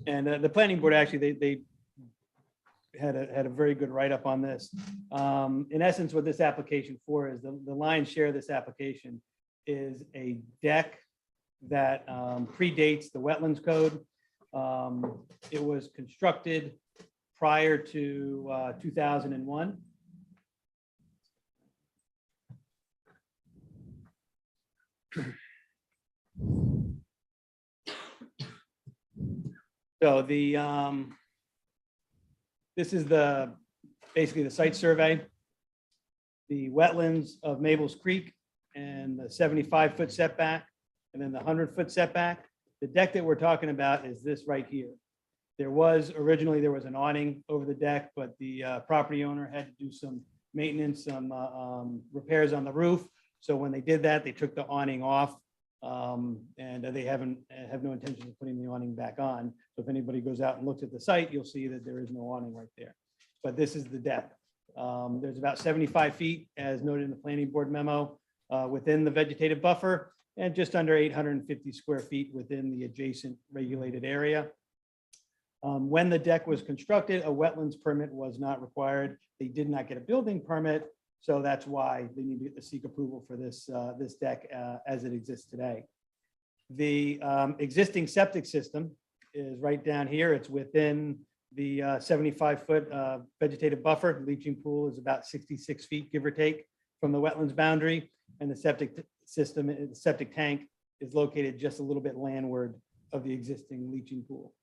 And the planning board, actually, they had a very good write-up on this. In essence, what this application for is, the lion's share of this application is a deck that predates the wetlands code. It was constructed prior to 2001. So this is basically the site survey. The wetlands of Mabel's Creek and the 75-foot setback, and then the 100-foot setback. The deck that we're talking about is this right here. Originally there was an awning over the deck, but the property owner had to do some maintenance, some repairs on the roof. So when they did that, they took the awning off. And they have no intention of putting the awning back on. So if anybody goes out and looks at the site, you'll see that there is no awning right there. But this is the deck. There's about 75 feet, as noted in the planning board memo, within the vegetative buffer, and just under 850 square feet within the adjacent regulated area. When the deck was constructed, a wetlands permit was not required. They did not get a building permit. So that's why they need to seek approval for this deck as it exists today. The existing septic system is right down here. It's within the 75-foot vegetative buffer. The leaching pool is about 66 feet, give or take, from the wetlands boundary. And the septic system, the septic tank, is located just a little bit landward of the existing leaching pool.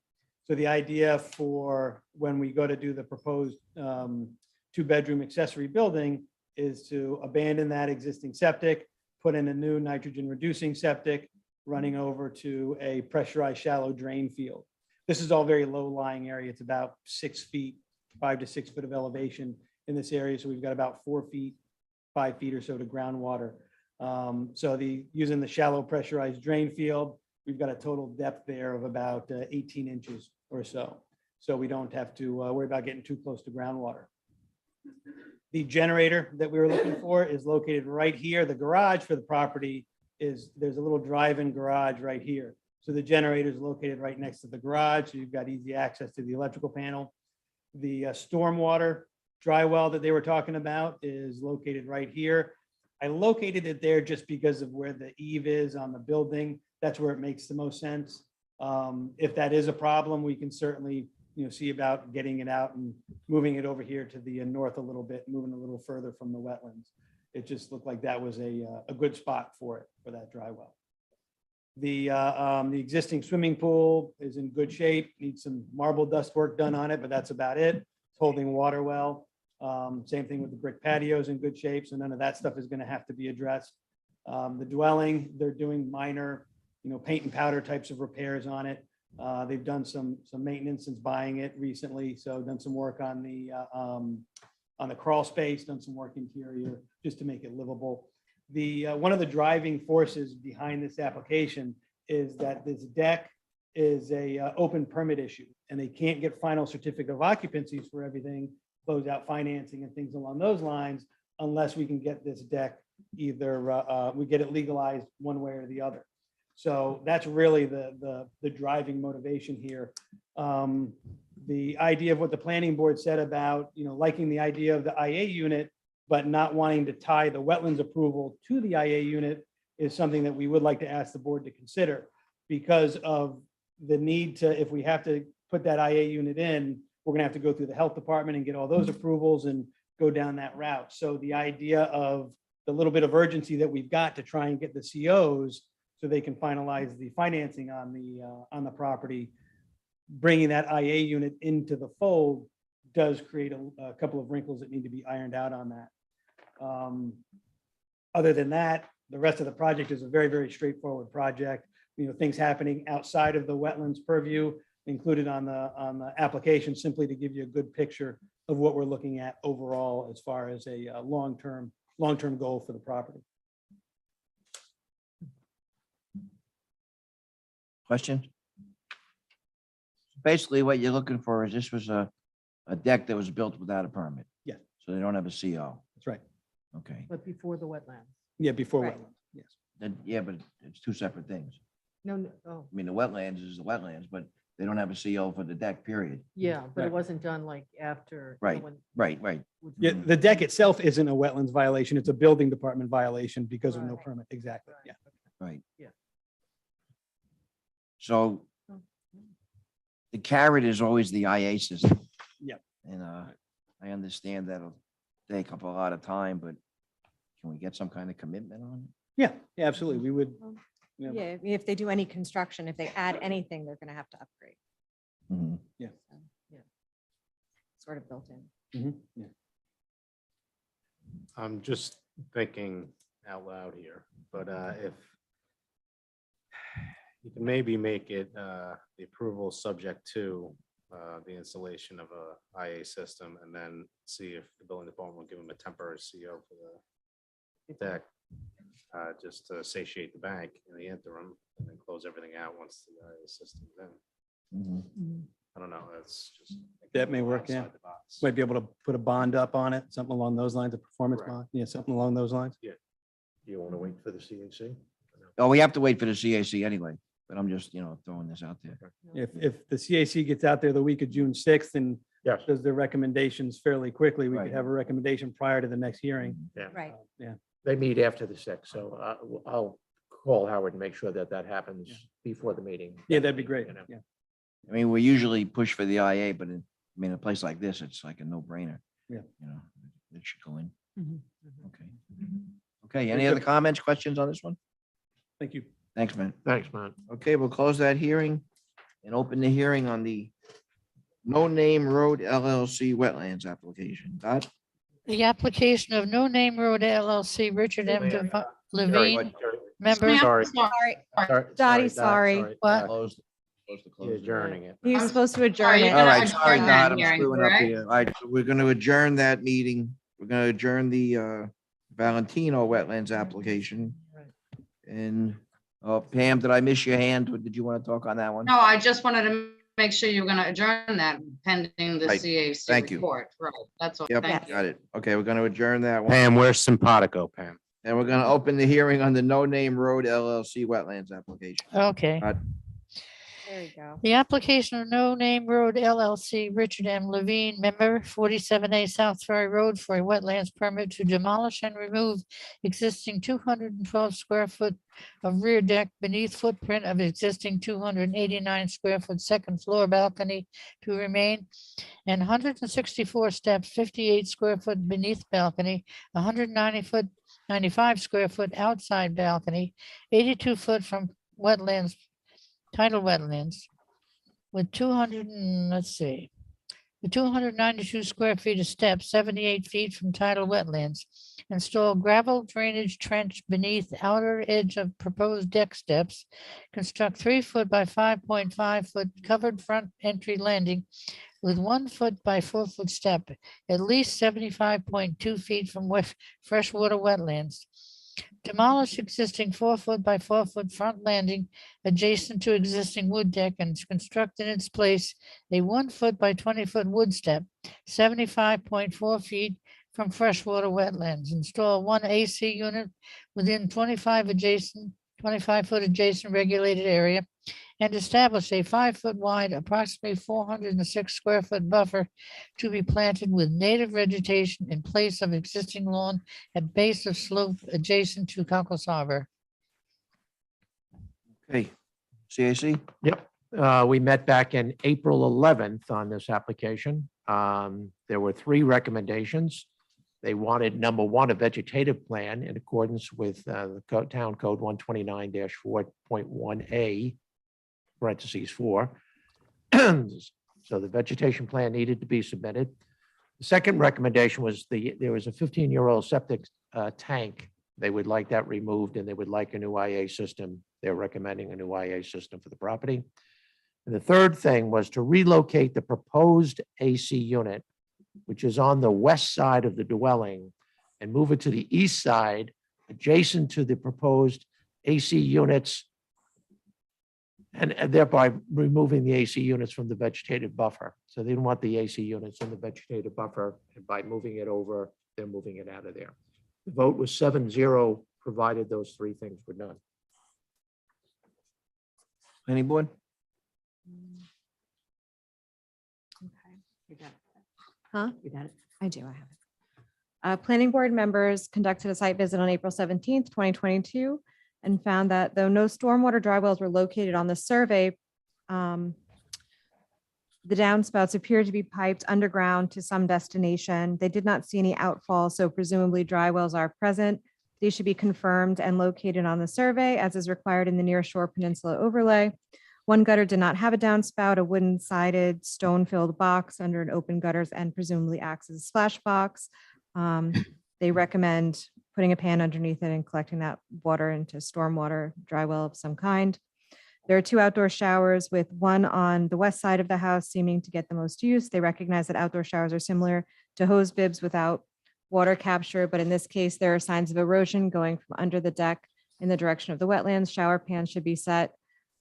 So the idea for when we go to do the proposed 2-bedroom accessory building is to abandon that existing septic, put in a new nitrogen reducing septic, running over to a pressurized shallow drain field. This is all very low lying area. It's about 6 feet, 5 to 6 foot of elevation in this area. So we've got about 4 feet, 5 feet or so to groundwater. So using the shallow pressurized drain field, we've got a total depth there of about 18 inches or so. So we don't have to worry about getting too close to groundwater. The generator that we were looking for is located right here. The garage for the property there's a little drive-in garage right here. So the generator is located right next to the garage. So you've got easy access to the electrical panel. The stormwater dry well that they were talking about is located right here. I located it there just because of where the eave is on the building. That's where it makes the most sense. If that is a problem, we can certainly see about getting it out and moving it over here to the north a little bit, moving a little further from the wetlands. It just looked like that was a good spot for that dry well. The existing swimming pool is in good shape, needs some marble dust work done on it, but that's about it. It's holding water well. Same thing with the brick patios in good shape, so none of that stuff is going to have to be addressed. The dwelling, they're doing minor, paint and powder types of repairs on it. They've done some maintenance since buying it recently, so done some work on the crawl space, done some work interior just to make it livable. One of the driving forces behind this application is that this deck is a open permit issue, and they can't get final certificate of occupancies for everything, close out financing and things along those lines, unless we can get this deck either we get it legalized one way or the other. So that's really the driving motivation here. The idea of what the planning board said about, liking the idea of the IA unit, but not wanting to tie the wetlands approval to the IA unit is something that we would like to ask the board to consider because of the need to, if we have to put that IA unit in, we're gonna have to go through the health department and get all those approvals and go down that route. So the idea of the little bit of urgency that we've got to try and get the COs so they can finalize the financing on the property, bringing that IA unit into the fold does create a couple of wrinkles that need to be ironed out on that. Other than that, the rest of the project is a very, very straightforward project. Things happening outside of the wetlands purview included on the application, simply to give you a good picture of what we're looking at overall as far as a long-term goal for the property. Question? Basically, what you're looking for is this was a deck that was built without a permit. Yeah. So they don't have a CO. That's right. Okay. But before the wetlands. Yeah, before Right. wetlands, yes. Then, yeah, but it's two separate things. No, no, oh, I mean, the wetlands is the wetlands, but they don't have a CO for the deck, period. yeah, but Right. it wasn't done like after. Right. Right. which Yeah, was- the deck itself isn't a wetlands violation. It's a building department violation because of no Right. permit. Exactly. Yeah. Right. Yeah. So the carrot is always the IA system. Yep. And I understand that'll take up a lot of time, but can we get some kind of commitment on Yeah, absolutely. We would. Yeah, I mean, if they do any construction, if they add anything, they're gonna have to upgrade, it? Mhm. sort of built in. Yeah. I'm just thinking out loud here, but if you can maybe make it the approval subject to the installation of a IA system and then see if the building department will give them a temporary CO for the deck. Just to satiate the bank in the interim and then close everything out once the IA system's in. Mhm. I don't know, that's just. That may work, yeah. outside the box. Might be able to put a bond up on it, something along those lines, a performance Correct. bond. Yeah, something along those lines. You want to wait for the CAC? Oh, we have to wait for the CAC anyway, but I'm just, throwing this out there. If the CAC gets out there the week of June 6th and Yes. does their recommendations fairly quickly, we Right. could have a recommendation prior to the next hearing. Right. Yeah. They meet after the 6th, so I'll call Howard and make sure that that happens Yeah. before the meeting. Yeah, that'd be great. You know. Yeah. I mean, we usually push for the IA, but a place like this, it's like a no-brainer. Yeah. It should go in. Mhm. Okay. Okay, any other comments, questions on this one? Thank you. Thanks, man. Thanks, man. Okay, we'll close that hearing and open the hearing on the No Name Road LLC wetlands application. Dot? The application of No Name Road LLC, Richard M. Levine, member. Sorry. Dottie, sorry. What? Closed. Supposed to close You're it. adjourning it. He was I'm supposed to adjourn sorry, it. All right, gonna sorry, adjourn that Dot, I'm hearing, screwing up correct? here. All right, so we're gonna adjourn that meeting. We're gonna adjourn the Valentino wetlands application. And Pam, did I miss your hand? Or did you want to talk on that one? No, I just wanted to make sure you were gonna adjourn that pending the Right. CAC Thank you. report. Right, that's all. Yep, Thank you. got it. Okay, we're gonna adjourn that one. Pam, where's simpatico, Pam? And we're gonna open the hearing on the No Name Road LLC wetlands application. Okay. There you go. The application of No Name Road LLC, Richard M. Levine, member 47A South Ferry Road for a wetlands permit to demolish and remove existing 212 square foot of rear deck beneath footprint of existing 289 square foot second floor balcony to remain, and 164 steps, 58 square foot beneath balcony, 95 square foot outside balcony, 82 foot from wetlands, tidal wetlands, with 292 square feet of steps, 78 feet from tidal wetlands. Install gravel drainage trench beneath outer edge of proposed deck steps. Construct 3 foot by 5.5 foot covered front entry landing with 1 foot by 4 foot step, at least 75.2 feet from freshwater wetlands. Demolish existing 4 foot by 4 foot front landing adjacent to existing wood deck and construct in its place a 1 foot by 20 foot wood step, 75.4 feet from freshwater wetlands. Install one AC unit within 25 adjacent 25-foot adjacent regulated area, and establish a 5-foot wide, approximately 406 square foot buffer to be planted with native vegetation in place of existing lawn at base of slope adjacent to Cockles Harbor. Okay, CAC, Yep. We met back in April 11th on this application. There were 3 recommendations. They wanted, number one, a vegetative plan in accordance with the Town Code 129-4.1A, parentheses 4. So the vegetation plan needed to be submitted. The second recommendation was there was a 15-year-old septic tank. They would like that removed, and they would like a new IA system. They're recommending a new IA system for the property. And the third thing was to relocate the proposed AC unit, which is on the west side of the dwelling, and move it to the east side, adjacent to the proposed AC units, and thereby removing the AC units from the vegetative buffer. So they didn't want the AC units in the vegetative buffer, and by moving it over, they're moving it out of there. The vote was 7-0, provided those 3 things were done. any board? Okay, you got it. Huh? You got it. I do, I have it. Planning board members conducted a site visit on April 17th, 2022, and found that though no stormwater dry wells were located on the survey, the downspouts appeared to be piped underground to some destination. They did not see any outfall, so presumably dry wells are present. These should be confirmed and located on the survey as is required in the near shore peninsula overlay. One gutter did not have a downspout, a wooden sided stone-filled box under an open gutters and presumably acts as a splash box. They recommend putting a pan underneath it and collecting that water into stormwater dry well of some kind. There are 2 outdoor showers with one on the west side of the house seeming to get the most use. They recognize that outdoor showers are similar to hose bibs without water capture, but in this case, there are signs of erosion going from under the deck in the direction of the wetlands. Shower pans should be set,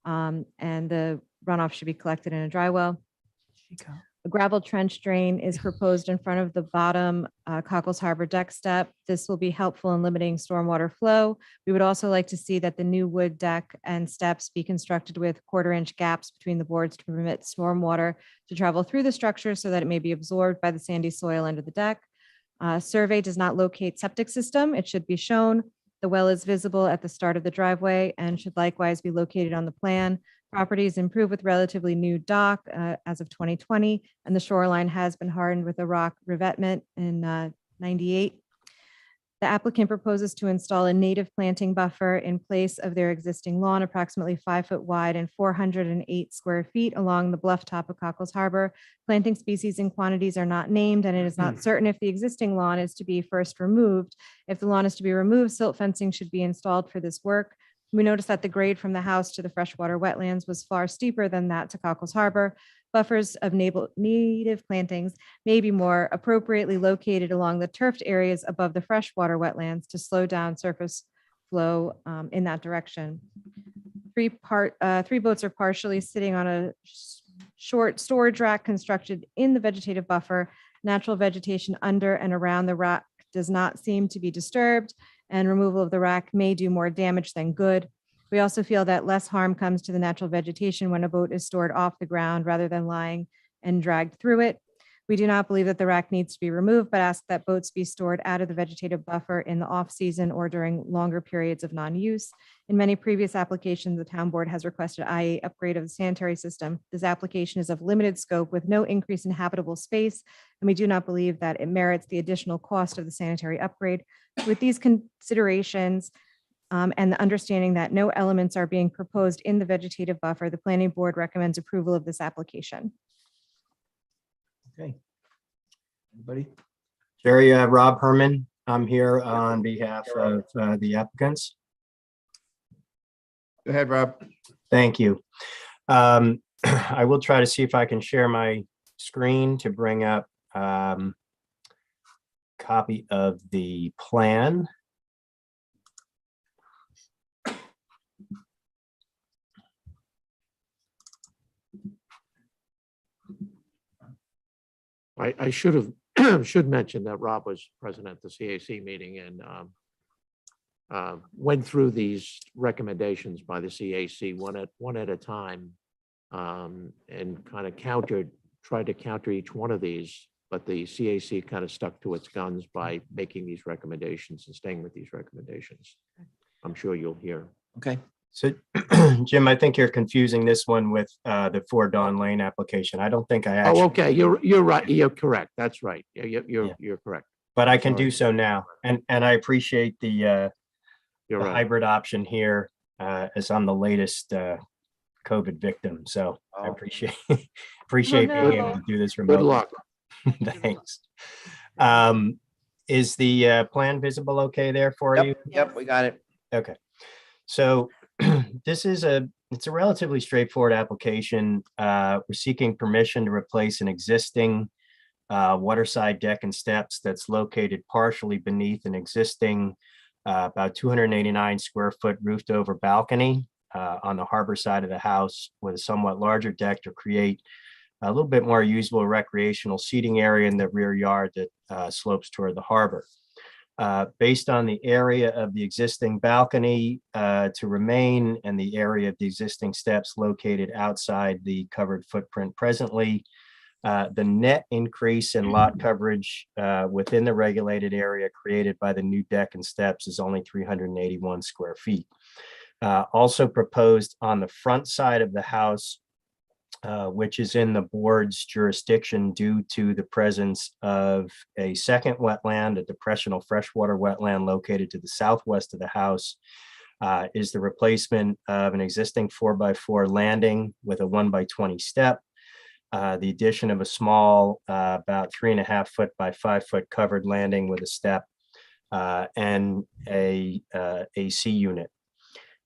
and the runoff should be collected in a dry well. A gravel trench drain is proposed in front of the bottom Cockles Harbor deck step. This will be helpful in limiting stormwater flow. We would also like to see that the new wood deck and steps be constructed with 1/4-inch gaps between the boards to permit stormwater to travel through the structure so that it may be absorbed by the sandy soil under the deck. Survey does not locate septic system. It should be shown. The well is visible at the start of the driveway and should likewise be located on the plan. Property is improved with relatively new dock as of 2020, and the shoreline has been hardened with a rock revetment in 98. The applicant proposes to install a native planting buffer in place of their existing lawn, approximately 5 foot wide and 408 square feet along the bluff top of Cockles Harbor. Planting species and quantities are not named, and it is not certain if the existing lawn is to be first removed. If the lawn is to be removed, silt fencing should be installed for this work. We noticed that the grade from the house to the freshwater wetlands was far steeper than that to Cockles Harbor. Buffers of native plantings may be more appropriately located along the turfed areas above the freshwater wetlands to slow down surface flow in that direction. 3 boats are partially sitting on a short storage rack constructed in the vegetative buffer. Natural vegetation under and around the rack does not seem to be disturbed, and removal of the rack may do more damage than good. We also feel that less harm comes to the natural vegetation when a boat is stored off the ground rather than lying and dragged through it. We do not believe that the rack needs to be removed, but ask that boats be stored out of the vegetative buffer in the off-season or during longer periods of non-use. In many previous applications, the town board has requested IA upgrade of the sanitary system. This application is of limited scope with no increase in habitable space, and we do not believe that it merits the additional cost of the sanitary upgrade. With these considerations, and the understanding that no elements are being proposed in the vegetative buffer, the planning board recommends approval of this application. Okay. Anybody? Jerry, Rob Herman, I'm here on behalf of the applicants. Go ahead, Rob. Thank you. I will try to see if I can share my screen to bring up copy of the plan. I should have, should mention that Rob was present at the CAC meeting, and went through these recommendations by the CAC one at a time, and kind of tried to counter each one of these, but the CAC kind of stuck to its guns by making these recommendations and staying with these recommendations. I'm sure you'll hear. Okay. So Jim, I think you're confusing this one with the 4 Dawn Lane application. I don't think I Oh, actually, okay, you're right, you're correct, that's right, you're correct, but I can sorry. do so now. And I appreciate the you're the right. hybrid option here, as I'm the latest COVID victim. So I Oh. appreciate being able to do this Good remotely. luck. Thanks. Is the plan visible okay there for you? Yep, we got it. Okay. So this is it's a relatively straightforward application. We're seeking permission to replace an existing waterside deck and steps that's located partially beneath an existing about 289 square foot roofed over balcony on the harbor side of the house with a somewhat larger deck to create a little bit more usable recreational seating area in the rear yard that slopes toward the harbor. Based on the area of the existing balcony to remain and the area of the existing steps located outside the covered footprint presently, the net increase in lot coverage within the regulated area created by the new deck and steps is only 381 square feet. Also proposed on the front side of the house, which is in the board's jurisdiction due to the presence of a second wetland, a depressional freshwater wetland located to the southwest of the house, is the replacement of an existing 4x4 landing with a 1x20 step, the addition of a small, about 3.5 foot by 5 foot covered landing with a step, and a AC unit.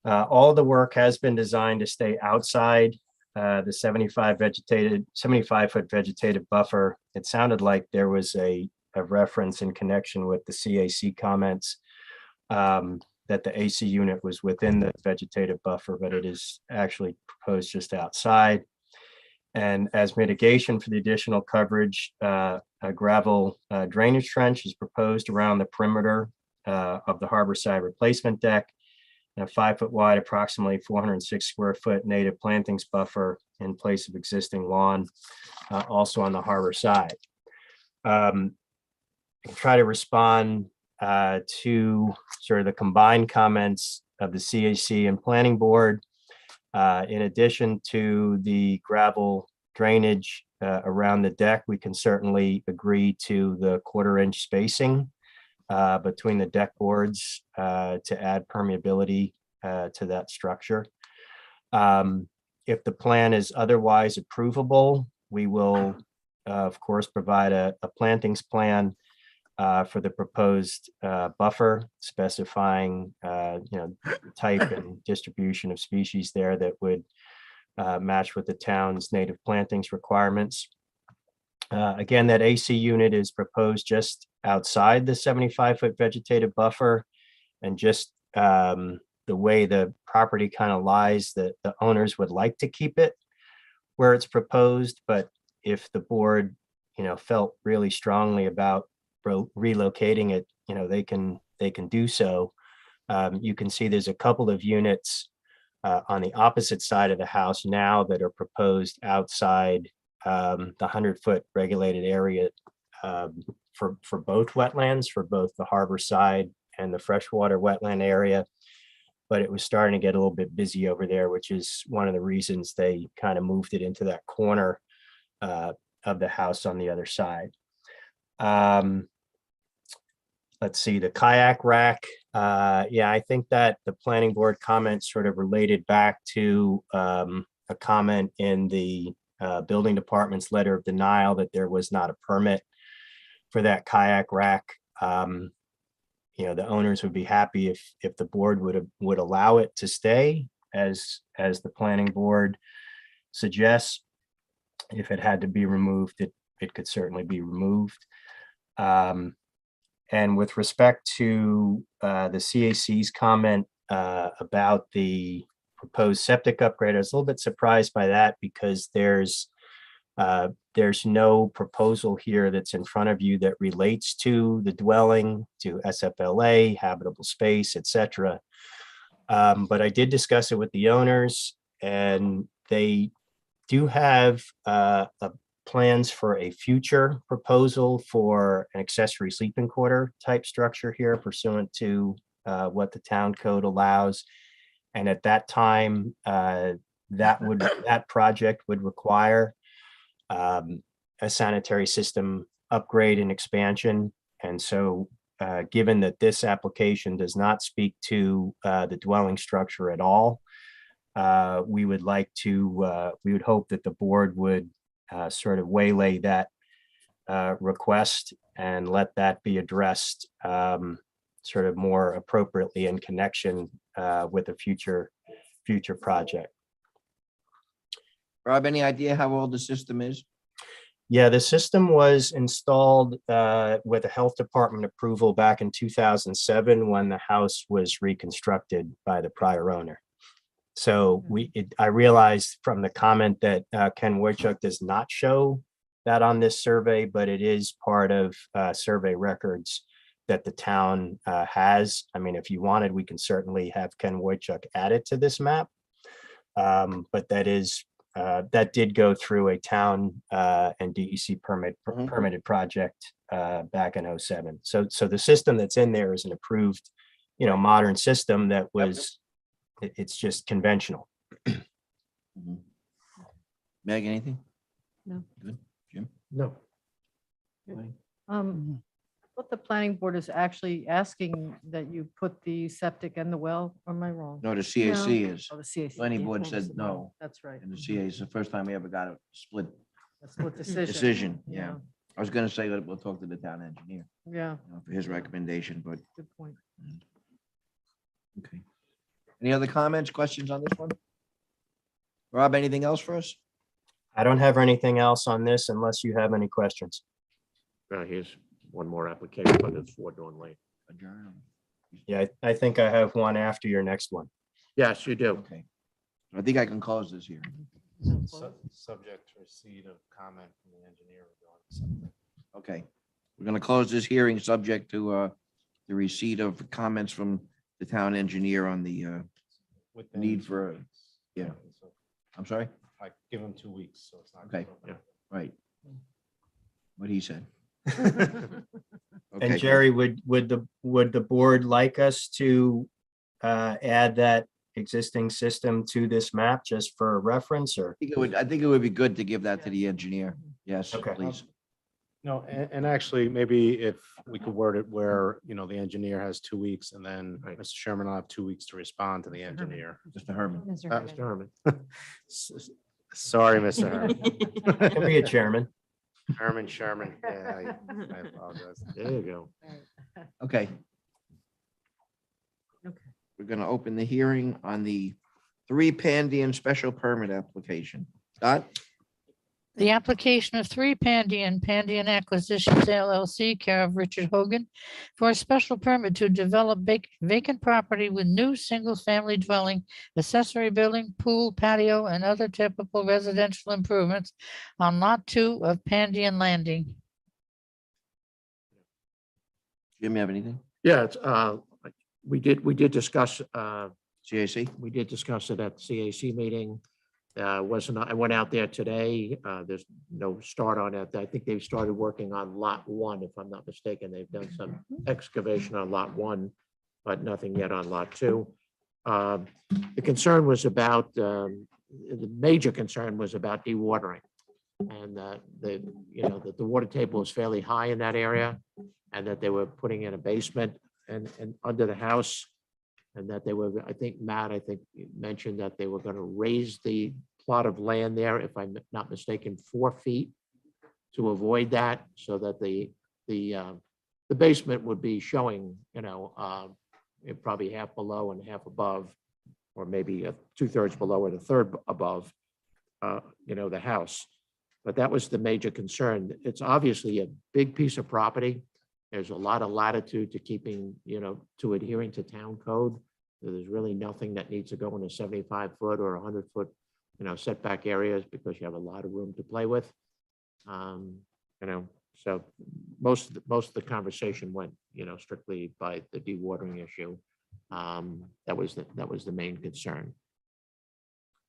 All the work has been designed to stay outside the 75 foot vegetative buffer. It sounded like there was a reference in connection with the CAC comments that the AC unit was within the vegetative buffer, but it is actually proposed just outside. And as mitigation for the additional coverage, a gravel drainage trench is proposed around the perimeter of the harborside replacement deck, and a 5 foot wide, approximately 406 square foot native plantings buffer in place of existing lawn, also on the harbor side. Try to respond to sort of the combined comments of the CAC and Planning Board. In addition to the gravel drainage around the deck, we can certainly agree to the 1/4 inch spacing between the deck boards to add permeability to that structure. If the plan is otherwise approvable, we will, of course, provide a plantings plan for the proposed buffer, specifying type and distribution of species there that would match with the town's native plantings requirements. Again, that AC unit is proposed just outside the 75 foot vegetative buffer, and just the way the property kind of lies, that the owners would like to keep it where it's proposed, but if the board felt really strongly about relocating it, they can do so. You can see there's a couple of units on the opposite side of the house now that are proposed outside the 100 foot regulated area for both wetlands, for both the harbor side and the freshwater wetland area. But it was starting to get a little bit busy over there, which is one of the reasons they kind of moved it into that corner of the house on the other side. Let's see, the kayak rack. Yeah, I think that the planning board comments sort of related back to a comment in the building department's letter of denial that there was not a permit for that kayak rack. The owners would be happy if the board would allow it to stay as the planning board suggests. If it had to be removed, it could certainly be removed. And with respect to the CAC's comment about the proposed septic upgrade, I was a little bit surprised by that, because there's There's no proposal here that's in front of you that relates to the dwelling, to SFLA, habitable space, etc. But I did discuss it with the owners, and they do have plans for a future proposal for an accessory sleeping quarter type structure here pursuant to what the town code allows. And at that time, that project would require a sanitary system upgrade and expansion. And so given that this application does not speak to the dwelling structure at all, we would hope that the board would sort of waylay that request and let that be addressed sort of more appropriately in connection with a future project. Rob, any idea how old the system is? Yeah, the system was installed with a health department approval back in 2007 when the house was reconstructed by the prior owner. So I realized from the comment that Ken Wojcik does not show that on this survey, but it is part of survey records that the town has. I mean, if you wanted, we can certainly have Ken Wojcik add it to this map. But that did go through a town and DEC permitted project back in 2007. So the system that's in there is an approved, modern system that was, it's just conventional. Meg, anything? No. Good. Jim? No. What the planning board is actually asking that you put the septic and the well, or am I wrong? No, the CAC is. Oh, the CAC. Planning yeah, board oh, said no. That's right. And the CA is the first time we ever got a split That's what decision. decision. Yeah. I was gonna say that we'll talk to the town engineer Yeah, for his recommendation, but good point. okay. Any other comments, questions on this one? Rob, anything else for us? I don't have anything else on this unless you have any questions. Here's one more application, but it's for Dawn Lane. Adjourn. Yeah, I think I have one after your next one. Yes, you do. Okay. I think I can close this here. Subject to receipt of comment from the engineer regarding something. Okay. We're gonna close this hearing subject to the receipt of comments from the town engineer on the Within need 2 for, weeks. yeah. So I'm sorry? I give him 2 weeks, so it's not. Okay. Yeah. Right. What he said. And Okay. Jerry, would the board like us to add that existing system to this map just for reference, or? I think it would be good to give that to the engineer. Yes, Okay. please. No, and actually, maybe if we could word it where, the engineer has 2 weeks and then Right. Mr. Sherman will have 2 weeks to respond to the engineer. Mr. Herman. Mr. Uh, Herman. Mr. Herman. Sorry, Mr. Herman. Can be a chairman. Sherman. Yeah, I apologize. There you go. Okay. Okay. We're gonna open the hearing on the 3 Pandian special permit application. Scott? The application of 3 Pandian Acquisitions LLC, care of Richard Hogan, for a special permit to develop vacant property with new single-family dwelling, accessory building, pool, patio, and other typical residential improvements on Lot 2 of Pandian Landing. Jim, you have anything? Yeah, it's, we did discuss, CAC? we did discuss it at the CAC meeting. I went out there today. There's no start on it. I think they've started working on Lot 1, if I'm not mistaken. They've done some excavation on Lot 1, but nothing yet on Lot 2. The concern was about, the major concern was about dewatering. And that the water table is fairly high in that area, and that they were putting in a basement and under the house. And that they were, Matt mentioned that they were going to raise the plot of land there, if I'm not mistaken, 4 feet to avoid that, so that the basement would be showing, probably half below and half above, or maybe 2/3 below and 1/3 above, the house. But that was the major concern. It's obviously a big piece of property. There's a lot of latitude to keeping, to adhering to town code. There's really nothing that needs to go in a 75-foot or 100-foot, setback areas, because you have a lot of room to play with. You know, so most of the conversation went, strictly by the dewatering issue. That was the main concern.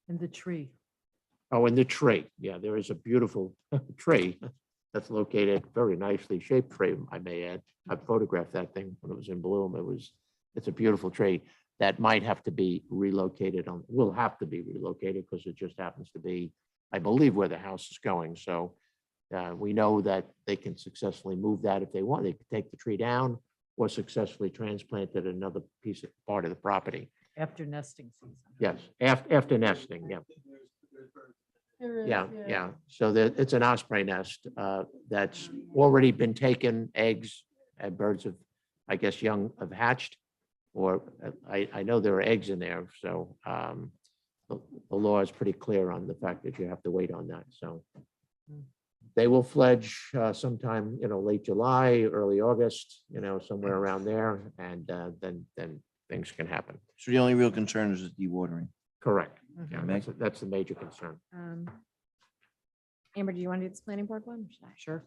And the tree. Oh, and the tree. Yeah, there is a beautiful tree that's located, very nicely shaped tree, I may add. I photographed that thing when it was in bloom. It's a beautiful tree that might have to be relocated will have to be relocated because it just happens to be, I believe, where the house is going. So we know that they can successfully move that if they want. They could take the tree down or successfully transplant it another part of the property. After nesting season. Yes, after nesting, yeah. Yeah. So it's an osprey nest that's already been taken, eggs and birds have, I guess, young have hatched, or I know there are eggs in there. So the law is pretty clear on the fact that you have to wait on that. So they will fledge sometime, late July, early August, somewhere around there, and then things can happen. So the only real concern is the dewatering. Correct. Yeah, Mhm. that's the major concern. Amber, do you want to do this planning board one? Should I? Sure.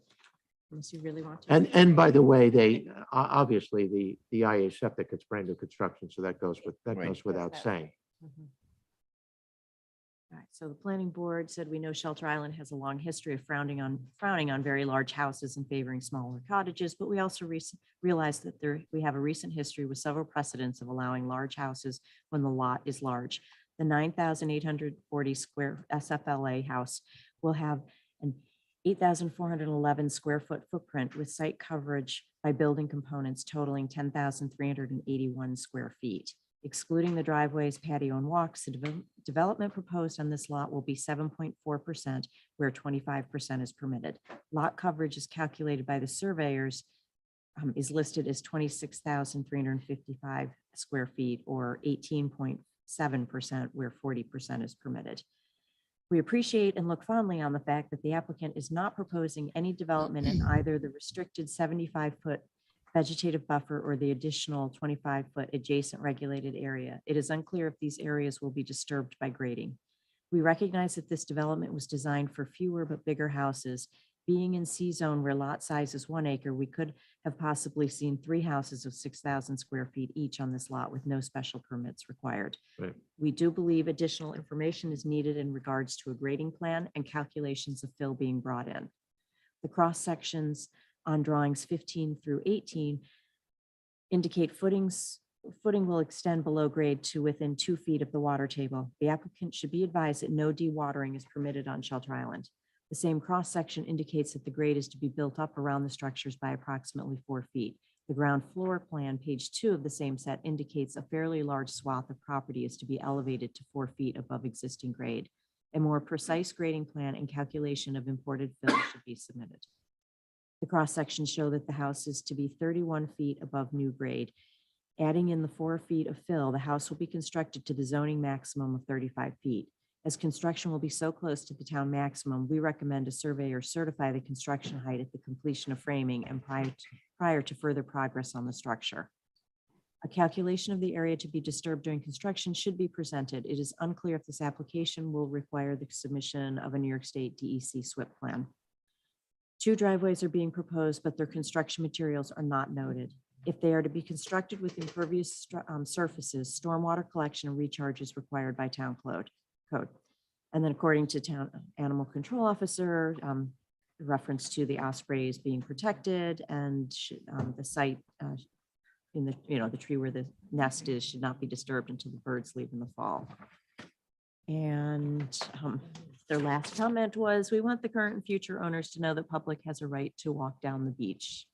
Unless you really want to. And by the way, they obviously the IA septic, it's brand new construction, so that goes Right. without saying. All right, so the planning board said we know Shelter Island has a long history of frowning on very large houses and favoring smaller cottages, but we also realize that we have a recent history with several precedents of allowing large houses when the lot is large. The 9,840 square SFLA house will have an 8,411 square foot footprint with site coverage by building components totaling 10,381 square feet. Excluding the driveways, patio, and walks, the development proposed on this lot will be 7.4%, where 25% is permitted. Lot coverage is calculated by the surveyors, is listed as 26,355 square feet, or 18.7%, where 40% is permitted. We appreciate and look fondly on the fact that the applicant is not proposing any development in either the restricted 75-foot vegetative buffer or the additional 25-foot adjacent regulated area. It is unclear if these areas will be disturbed by grading. We recognize that this development was designed for fewer but bigger houses. Being in C zone where lot size is 1 acre, we could have possibly seen 3 houses of 6,000 square feet each on this lot with no special permits required. Right. We do believe additional information is needed in regards to a grading plan and calculations of fill being brought in. The cross sections on drawings 15 through 18 indicate footing will extend below grade to within 2 feet of the water table. The applicant should be advised that no dewatering is permitted on Shelter Island. The same cross section indicates that the grade is to be built up around the structures by approximately 4 feet. The ground floor plan, page 2 of the same set, indicates a fairly large swath of property is to be elevated to 4 feet above existing grade. A more precise grading plan and calculation of imported fill should be submitted. The cross sections show that the house is to be 31 feet above new grade. Adding in the 4 feet of fill, the house will be constructed to the zoning maximum of 35 feet. As construction will be so close to the town maximum, we recommend a surveyor certify the construction height at the completion of framing and prior to further progress on the structure. A calculation of the area to be disturbed during construction should be presented. It is unclear if this application will require the submission of a New York State DEC SWIP plan. 2 driveways are being proposed, but their construction materials are not noted. If they are to be constructed with impervious surfaces, stormwater collection and recharge is required by town code. And then according to town animal control officer, reference to the ospreys being protected and the site in the tree where the nest is should not be disturbed until the birds leave in the fall. And their last comment was, we want the current and future owners to know that public has a right to walk down the beach.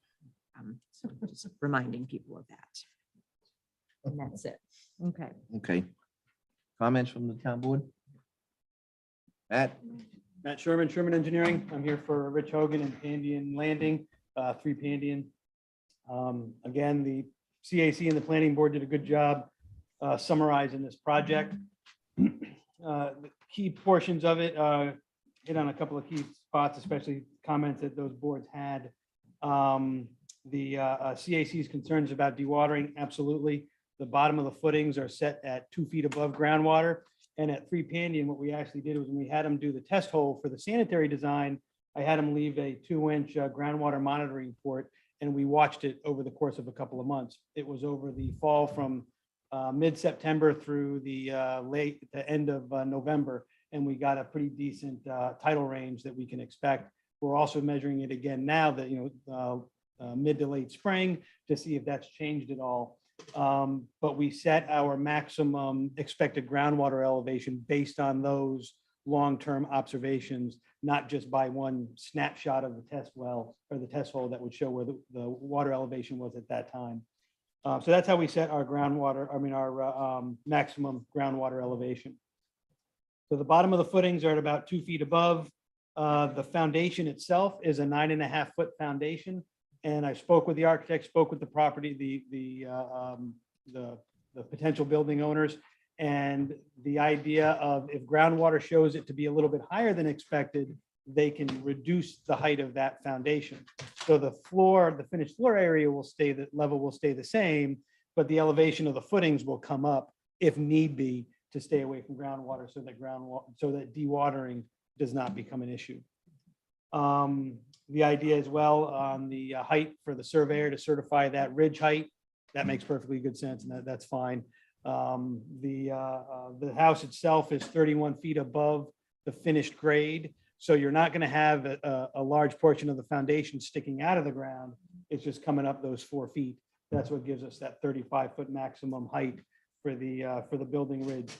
So just reminding people of that. And that's it. Okay. Okay. Comments from the town board? Matt? Matt Sherman, Sherman Engineering. I'm here for Rich Hogan and Pandian Landing, 3 Pandian. Again, the CAC and the planning board did a good job summarizing this project. The key portions of it hit on a couple of key spots, especially comments that those boards had. The CAC's concerns about dewatering, absolutely. The bottom of the footings are set at 2 feet above groundwater. And at 3 Pandian, what we actually did was when we had them do the test hole for the sanitary design, I had him leave a 2-inch groundwater monitoring port, and we watched it over the course of a couple of months. It was over the fall from mid-September through the end of November, and we got a pretty decent tidal range that we can expect. We're also measuring it again now that, mid to late spring to see if that's changed at all. But we set our maximum expected groundwater elevation based on those long-term observations, not just by one snapshot of the test well or the test hole that would show where the water elevation was at that time. So that's how we set our our maximum groundwater elevation. So the bottom of the footings are at about 2 feet above. The foundation itself is a 9.5 foot foundation. And I spoke with the architect, spoke with the property, the potential building owners. And the idea of if groundwater shows it to be a little bit higher than expected, they can reduce the height of that foundation. So the floor, the finished floor area will stay, the level will stay the same, but the elevation of the footings will come up if need be to stay away from groundwater so that dewatering does not become an issue. The idea as well on the height for the surveyor to certify that ridge height, that makes perfectly good sense, and that's fine. The house itself is 31 feet above the finished grade. So you're not going to have a large portion of the foundation sticking out of the ground. It's just coming up those 4 feet. That's what gives us that 35-foot maximum height for the building ridge.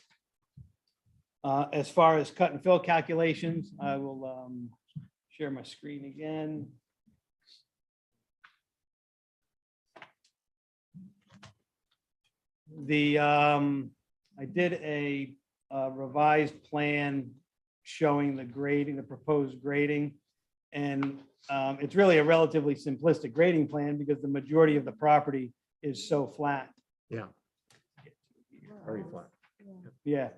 As far as cut and fill calculations, I will share my screen again. I did a revised plan showing the grading, the proposed grading. And it's really a relatively simplistic grading plan because the majority of the property is so flat. Yeah. Very flat. Yeah.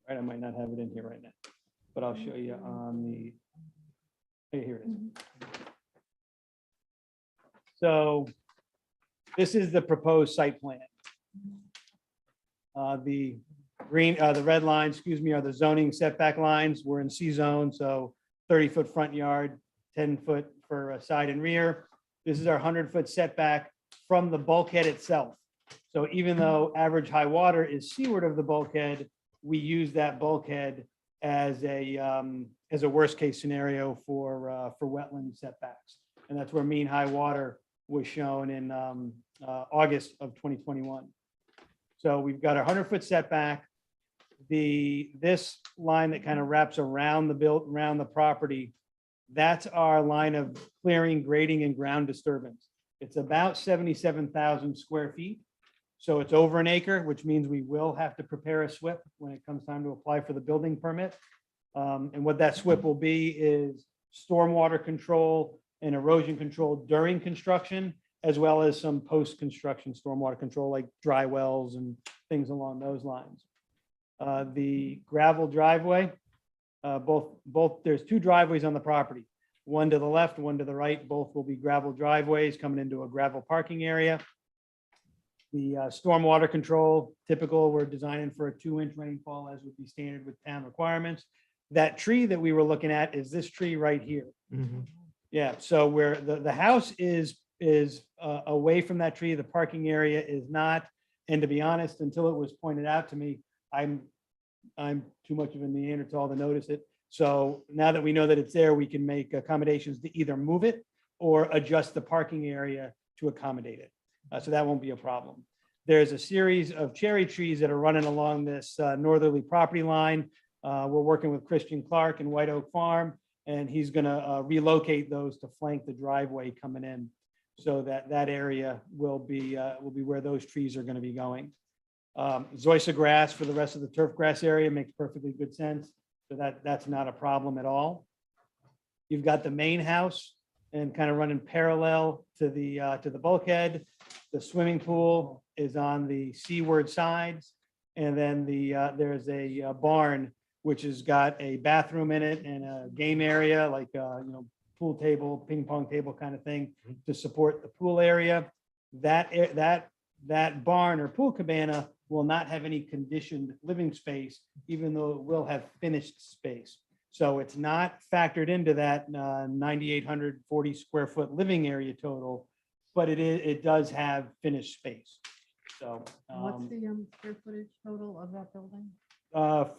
Right, I might not have it in here right now, but I'll show you on the, hey, here it is. So this is the proposed site plan. The green, the red lines, are the zoning setback lines. We're in C zone, so 30-foot front yard, 10-foot for side and rear. This is our 100-foot setback from the bulkhead itself. So even though average high water is seaward of the bulkhead, we use that bulkhead as a worst case scenario for wetland setbacks. And that's where mean high water was shown in August of 2021. So we've got a 100-foot setback. This line that kind of wraps around the property, that's our line of clearing, grading, and ground disturbance. It's about 77,000 square feet. So it's over an acre, which means we will have to prepare a SWIP when it comes time to apply for the building permit. And what that SWIP will be is stormwater control and erosion control during construction, as well as some post-construction stormwater control like dry wells and things along those lines. The gravel driveway, there's 2 driveways on the property, one to the left, one to the right. Both will be gravel driveways coming into a gravel parking area. The stormwater control, typical, we're designing for a 2-inch rainfall as would be standard with town requirements. That tree that we were looking at is this tree right here. Yeah, so where the house is away from that tree, the parking area is not. And to be honest, until it was pointed out to me, I'm too much of a Neanderthal to notice it. So now that we know that it's there, we can make accommodations to either move it or adjust the parking area to accommodate it. So that won't be a problem. There's a series of cherry trees that are running along this northerly property line. We're working with Christian Clark and White Oak Farm, and he's going to relocate those to flank the driveway coming in, so that area will be where those trees are going to be going. Zoysia grass for the rest of the turf grass area makes perfectly good sense. So that's not a problem at all. You've got the main house and kind of running parallel to the bulkhead. The swimming pool is on the seaward sides. And then there's a barn, which has got a bathroom in it and a game area, like, pool table, ping pong table kind of thing to support the pool area. That barn or pool cabana will not have any conditioned living space, even though it will have finished space. So it's not factored into that 9,840 square foot living area total, but it does have finished space. So What's the square footage total of that building?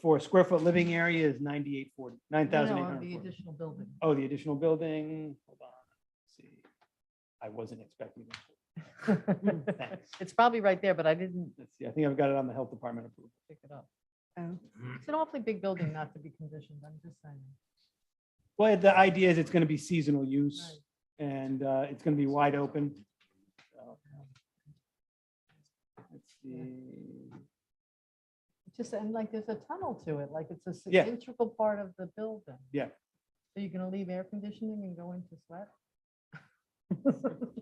for square foot living area is 9,840, No, of the 9,840. additional building. Oh, the additional building, hold on, let's see. I wasn't expecting that. Thanks. It's probably right there, but I didn't Let's see, I think I've got it on the health department approval. pick it up. Oh. It's an awfully big building not to be conditioned, I'm just saying. Well, the idea is it's going to be seasonal use Right. and it's going to be wide open. So, let's see. It's just, and like, there's a tunnel to it, like it's a Yeah. integral part of the building. Yeah. So you're gonna leave air conditioning and go into sweat?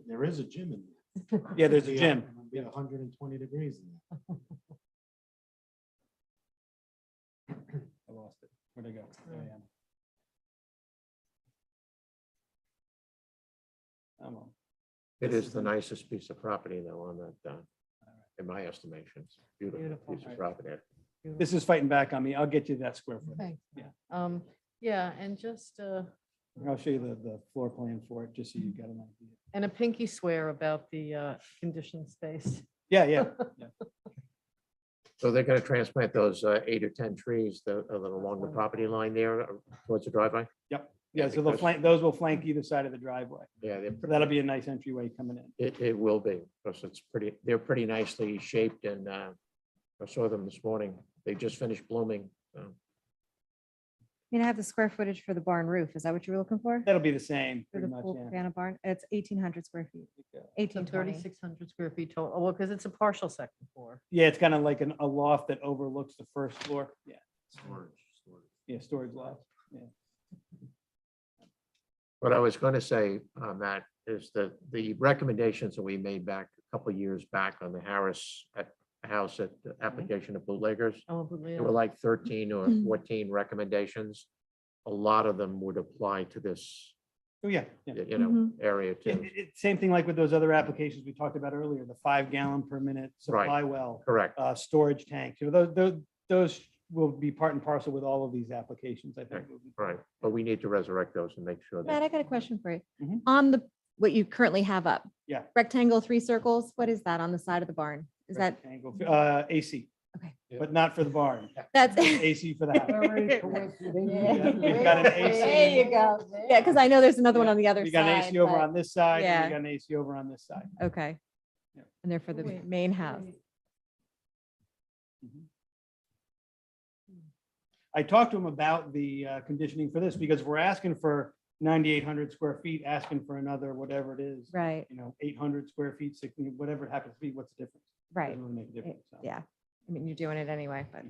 There is a gym in there. Yeah, there's a gym. It'll be 120 degrees in there. I lost it. Where'd I go? There I am. I'm on. It is the nicest piece of property though on that, in my estimation. It's a beautiful Beautiful. piece of property. This is fighting back on me. I'll get you that square foot. Thanks. Yeah. Yeah, and just, I'll show you the floor plan for it, just so you got an idea. and a pinky swear about the conditioned space. Yeah, yeah. So they're gonna transplant those 8 or 10 trees that are along the property line there towards the driveway? Yeah, so they'll because- flank, those will flank either side of the driveway. Yeah, So that'll be a nice entryway coming in. it will be, because it's pretty, they're pretty nicely shaped and I saw them this morning. They just finished blooming. So I mean, I have the square footage for the barn roof. Is that what you were looking for? That'll be the same, For pretty the much, full yeah. Cabana barn? It's 1,800 square feet, So 1,820. 3,600 square feet total, well, because it's a partial second floor. Yeah, it's kind of like a loft that overlooks the first floor. Yeah, yeah, storage loft. Yeah. what I was going to say, Matt, is that the recommendations that we made back a couple of years back on the Harris house at the application of bootleggers, Oh, but there were like 13 or 14 recommendations. A lot of them would apply to this, Oh, yeah, yeah. area Yeah, too. Same thing like with those other applications we talked about earlier, the 5 gallon per minute Right. supply well, Correct. storage tanks. You know, those will be part and parcel with all of these applications, I think. Right. But we need to resurrect those and make sure Matt, that I got a question for you. Mhm. On what you currently have up. Yeah. Rectangle, 3 circles, what is that on the side of the barn? Is that, Rectangle, AC. Okay. But not for the barn. that's. AC for the house. We've got an AC. There you go. Yeah, because I know there's another one on the other You got an side. AC over but- on this side, and Yeah. you got an AC over on this side. Okay. Yeah. And they're for the Wait, main house. I talked to him about the conditioning for this because we're asking for 9,800 square feet, asking for another, whatever it is. Right, 800 square feet, 60, whatever it happens to be, what's the difference? right. Doesn't really make a difference. so. Yeah. I mean, you're doing it anyway, but.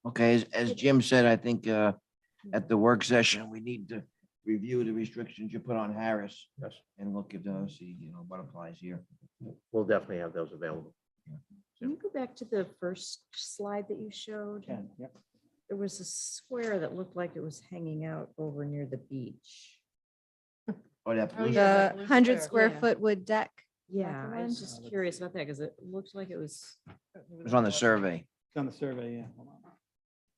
Okay, as Jim said, I think at the work session, we need to review the restrictions you put on Harris yes, and look at, see, what applies here. we'll definitely have those available. Can you go back to the first slide that you showed? Can, yep. There was a square that looked like it was hanging out over near the beach. Oh, that Oh, blue- yeah, that The blue 100 square, square yeah. foot wood deck. Yeah, the I was one? just curious about that because it looked like it was. It was on the survey. It's on the survey, yeah. Hold on.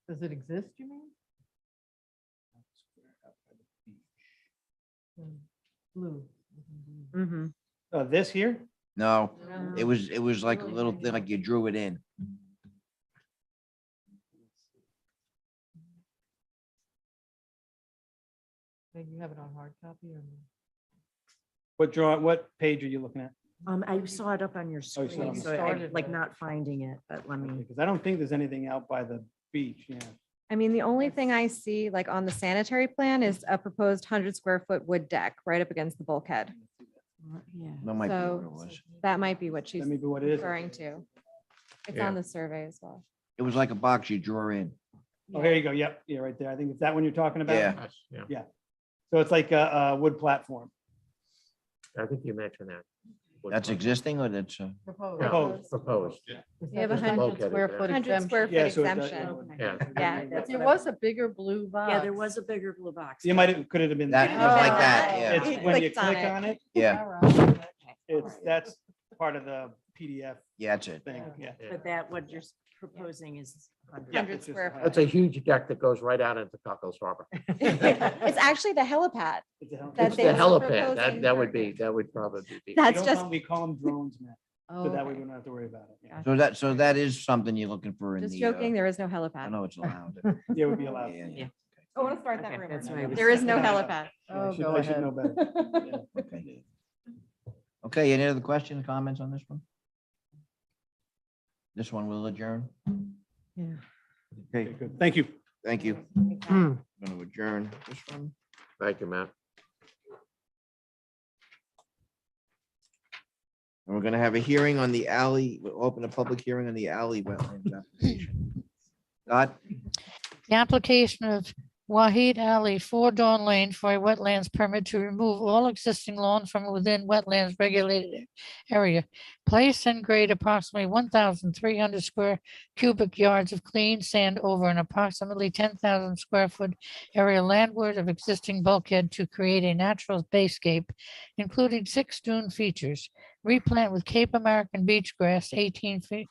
Does it exist, you mean? Blue. Mm-hmm. This here? No, No. it was like a little thing, like you drew it in. Maybe you have it on hard copy or? no? What page are you looking at? I saw it up on your Oh, you saw it on screen, the so I started like with- not finding it, but let me. Because I don't think there's anything out by the beach, yeah. I mean, the only thing I see like on the sanitary plan is a proposed 100 square foot wood deck right up against the bulkhead. Yeah. That might be what So- it was. That might be what she's That may be what it is. referring to. It's Yeah. on the survey as well. It was like a box you draw in. Oh, here you go. Yep, yeah, right there. I think it's that one you're talking about. Yeah. Yes, yeah, So it's like a wood platform. I think you mentioned that. That's existing or that's, Proposed. Yeah, Proposed. Proposed. Is You have that a the 100 bulkhead square is there. foot 100 square exemption? Yeah, foot so it does- exemption. Yeah. Yeah. That's There what I- was a bigger blue box. Yeah, there was a bigger blue box. You could have been. that was like that, It's yeah. when you Clicked on click it. on it, Yeah. All right. that's part of the PDF Yeah, that's it. thing, yeah. But that, what you're proposing is 100. Yeah, 100 it's just square 100. That's a huge deck that goes right out into Cocos Harbor. It's actually the helipad. It's a hell- That It's they the were helipad. proposing That for- would be, that would probably be. That's just, We call them drones, man, so Oh, that way okay. we don't have to worry about it. Yeah. So that is something you're looking for in just the, joking, there is no I helipad. know it's allowed. Yeah, it would be allowed. Yeah, Yeah. I want to start Okay, that rumor. that's why I was- There is no Yeah. helipad. Oh, I should- go I should ahead. know better. Yeah. Okay. Okay, any other questions, comments on this one? This one will adjourn. Yeah. Okay, Okay, good. Thank you. thank you. Hmm. I'm going to adjourn this one. Thank you, Matt. And we're going to have a hearing on the alley, we'll open a public hearing on the alley wetlands application. Scott? The application of Wahid Ali, 4 Dawn Lane, for a wetlands permit to remove all existing lawn from within wetlands regulated area. Place and grade approximately 1,300 square cubic yards of clean sand over an approximately 10,000 square foot area landward of existing bulkhead to create a natural basescape, including 6 dune features. Replant with Cape American beach grass, 18 feet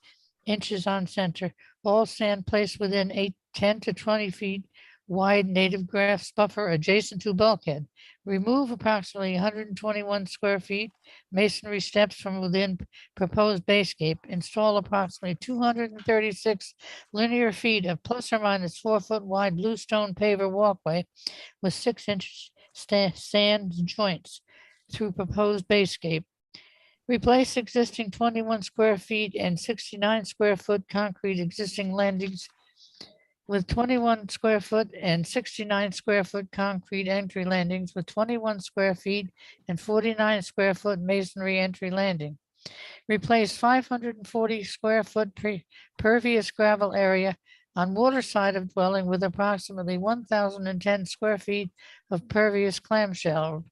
inches on center. All sand placed within 10 to 20 feet wide native grass buffer adjacent to bulkhead. Remove approximately 121 square feet masonry steps from within proposed basescape. Install approximately 236 linear feet of plus or minus 4 foot wide bluestone paver walkway with 6-inch sand joints through proposed basescape. Replace existing 21 square feet and 69 square foot concrete existing landings with 21 square foot and 69 square foot concrete entry landings with 21 square feet and 49 square foot masonry entry landing. Replace 540 square foot pervious gravel area on water side of dwelling with approximately 1,010 square feet of pervious clamshell.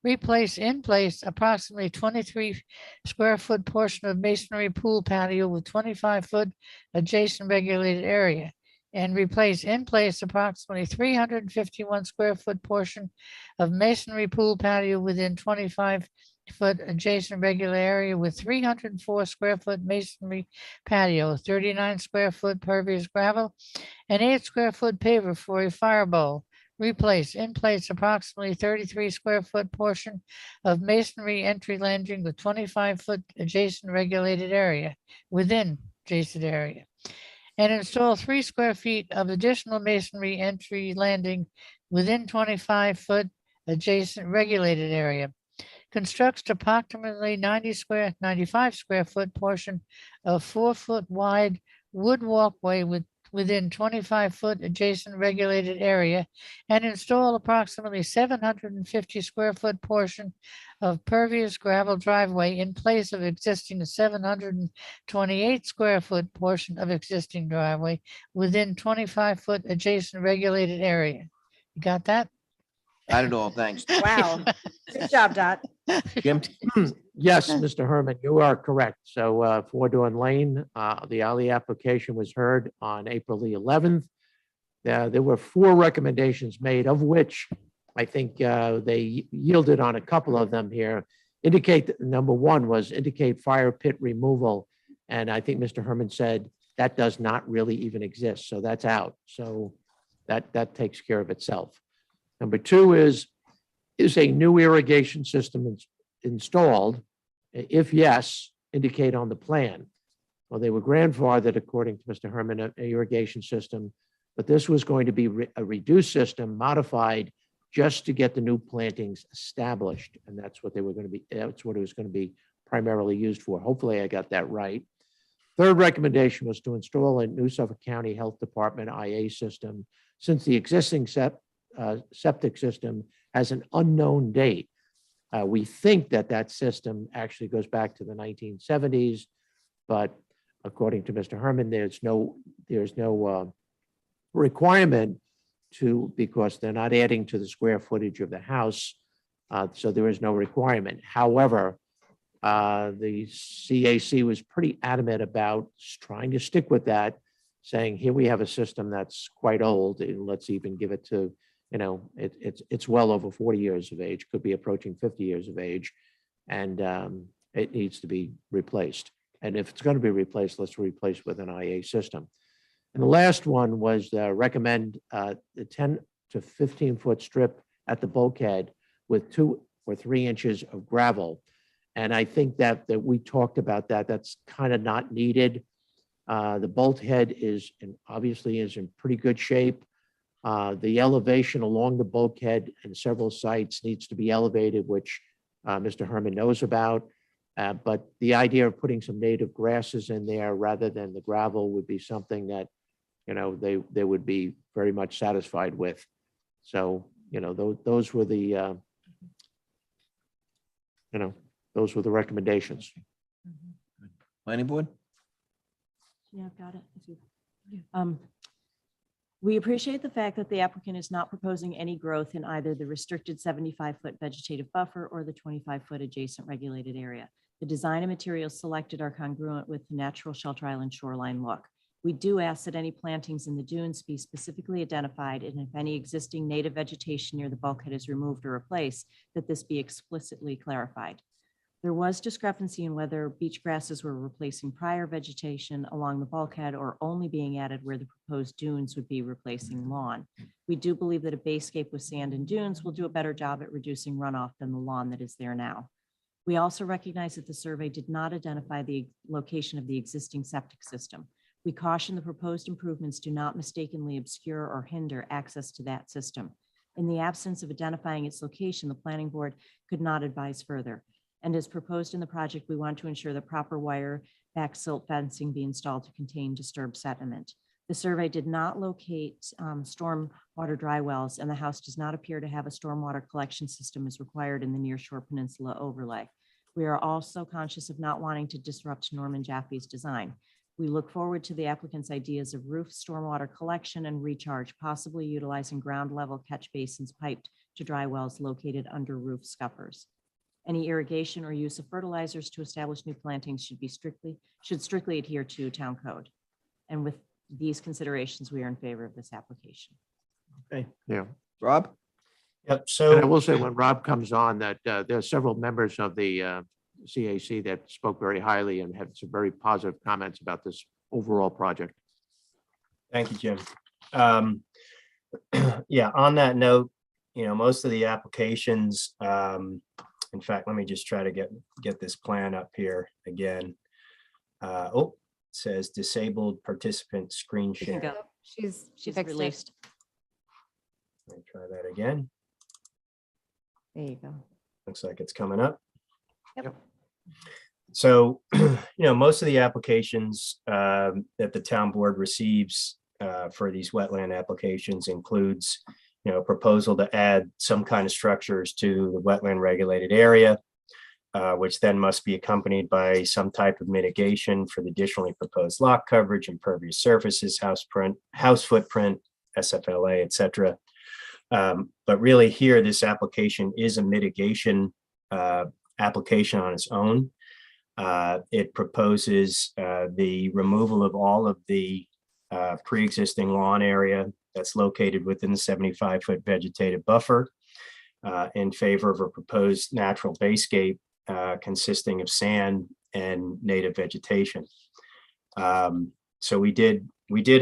Replace in place approximately 23 square foot portion of masonry pool patio with 25 foot adjacent regulated area. And replace in place approximately 351 square foot portion of masonry pool patio within 25 foot adjacent regular area with 304 square foot masonry patio, 39 square foot pervious gravel, and 8 square foot paver for a fire bowl. Replace in place approximately 33 square foot portion of masonry entry landing with 25 foot adjacent regulated area within adjacent area. And install 3 square feet of additional masonry entry landing within 25 foot adjacent regulated area. Constructs approximately 95 square foot portion of 4 foot wide wood walkway within 25 foot adjacent regulated area and install approximately 750 square foot portion of pervious gravel driveway in place of existing 728 square foot portion of existing driveway within 25 foot adjacent regulated area. You got that? Got it all, thanks. Wow. Good job, Dot. Jim? Yes, Mr. Herman, you are correct. So 4 Dawn Lane, the alley application was heard on April the 11th. There were 4 recommendations made, of which I think they yielded on a couple of them here. Number 1 was indicate fire pit removal. And I think Mr. Herman said that does not really even exist. So that's out. So that takes care of itself. Number 2 is a new irrigation system installed? If yes, indicate on the plan. Well, they were grandfathered, according to Mr. Herman, an irrigation system, but this was going to be a reduced system modified just to get the new plantings established. And that's what they were going to be, that's what it was going to be primarily used for. Hopefully I got that right. Third recommendation was to install a new Suffolk County Health Department IA system. Since the existing septic system has an unknown date, we think that system actually goes back to the 1970s, but according to Mr. Herman, there's no requirement because they're not adding to the square footage of the house, so there is no requirement. However, the CAC was pretty adamant about trying to stick with that, saying, here we have a system that's quite old, and let's even give it to, it's well over 40 years of age, could be approaching 50 years of age. And it needs to be replaced. And if it's going to be replaced, let's replace with an IA system. And the last one was recommend the 10 to 15-foot strip at the bulkhead with 2 or 3 inches of gravel. And I think that we talked about that. That's kind of not needed. The bulkhead obviously is in pretty good shape. The elevation along the bulkhead in several sites needs to be elevated, which Mr. Herman knows about. But the idea of putting some native grasses in there rather than the gravel would be something that, they would be very much satisfied with. So, those were the, those were the recommendations. Planning board? Yeah, I've got it. If you- We appreciate the fact that the applicant is not proposing any growth in either the restricted 75-foot vegetative buffer or the 25-foot adjacent regulated area. The design and materials selected are congruent with the natural Shelter Island shoreline look. We do ask that any plantings in the dunes be specifically identified, and if any existing native vegetation near the bulkhead is removed or replaced, that this be explicitly clarified. There was discrepancy in whether beach grasses were replacing prior vegetation along the bulkhead or only being added where the proposed dunes would be replacing lawn. We do believe that a basescape with sand and dunes will do a better job at reducing runoff than the lawn that is there now. We also recognize that the survey did not identify the location of the existing septic system. We caution the proposed improvements do not mistakenly obscure or hinder access to that system. In the absence of identifying its location, the planning board could not advise further. And as proposed in the project, we want to ensure that proper wire back silt fencing be installed to contain disturbed sediment. The survey did not locate stormwater dry wells, and the house does not appear to have a stormwater collection system as required in the nearshore peninsula overlay. We are also conscious of not wanting to disrupt Norman Jaffe's design. We look forward to the applicant's ideas of roof stormwater collection and recharge, possibly utilizing ground level catch basins piped to dry wells located under roof scuppers. Any irrigation or use of fertilizers to establish new plantings should strictly adhere to town code. And with these considerations, we are in favor of this application. Okay. Yeah. Rob? Yep. And I So, will say when Rob comes on that there are several members of the CAC that spoke very highly and had some very positive comments about this overall project. thank you, Jim. Yeah, on that note, most of the applications, in fact, let me just try to get this plan up here again. It says disabled participant screen You can share. go. She's She's fixed it. released. Let me try that again. There you go. Looks like it's coming up. Yep. So, most of the applications that the town board receives for these wetland applications includes, proposal to add some kind of structures to the wetland regulated area, which then must be accompanied by some type of mitigation for the additionally proposed lot coverage, impervious surfaces, house footprint, SFLA, et cetera. But really here, this application is a mitigation application on its own. It proposes the removal of all of the pre-existing lawn area that's located within the 75-foot vegetative buffer in favor of a proposed natural basescape consisting of sand and native vegetation. So we did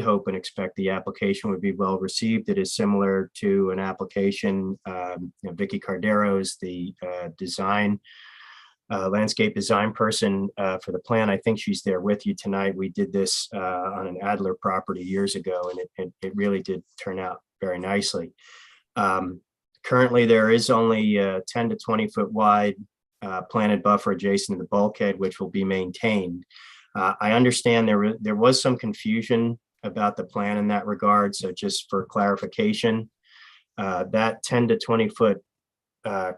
hope and expect the application would be well received. It is similar to an application, Vicky Cardero's, the landscape design person for the plan. I think she's there with you tonight. We did this on an Adler property years ago, and it really did turn out very nicely. Currently, there is only a 10 to 20 foot wide planted buffer adjacent to the bulkhead, which will be maintained. I understand there was some confusion about the plan in that regard. So just for clarification, that 10 to 20 foot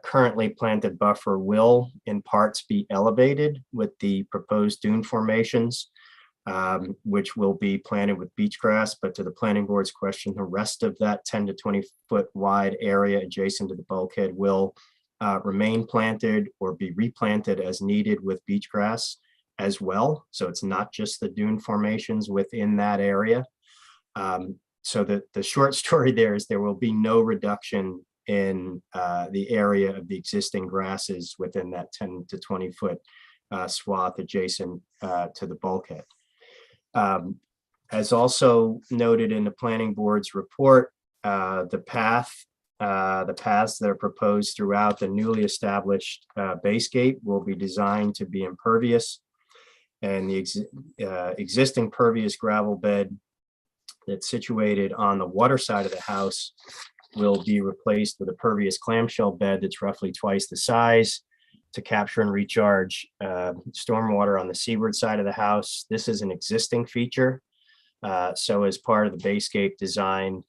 currently planted buffer will in parts be elevated with the proposed dune formations, which will be planted with beach grass. But to the planning board's question, the rest of that 10 to 20 foot wide area adjacent to the bulkhead will remain planted or be replanted as needed with beach grass as well. So it's not just the dune formations within that area. So the short story there is there will be no reduction in the area of the existing grasses within that 10 to 20 foot swath adjacent to the bulkhead. As also noted in the planning board's report, the paths that are proposed throughout the newly established base gate will be designed to be impervious, and the existing pervious gravel bed that's situated on the water side of the house will be replaced with a pervious clamshell bed that's roughly twice the size to capture and recharge stormwater on the seaward side of the house. This is an existing feature. So as part of the basescape design,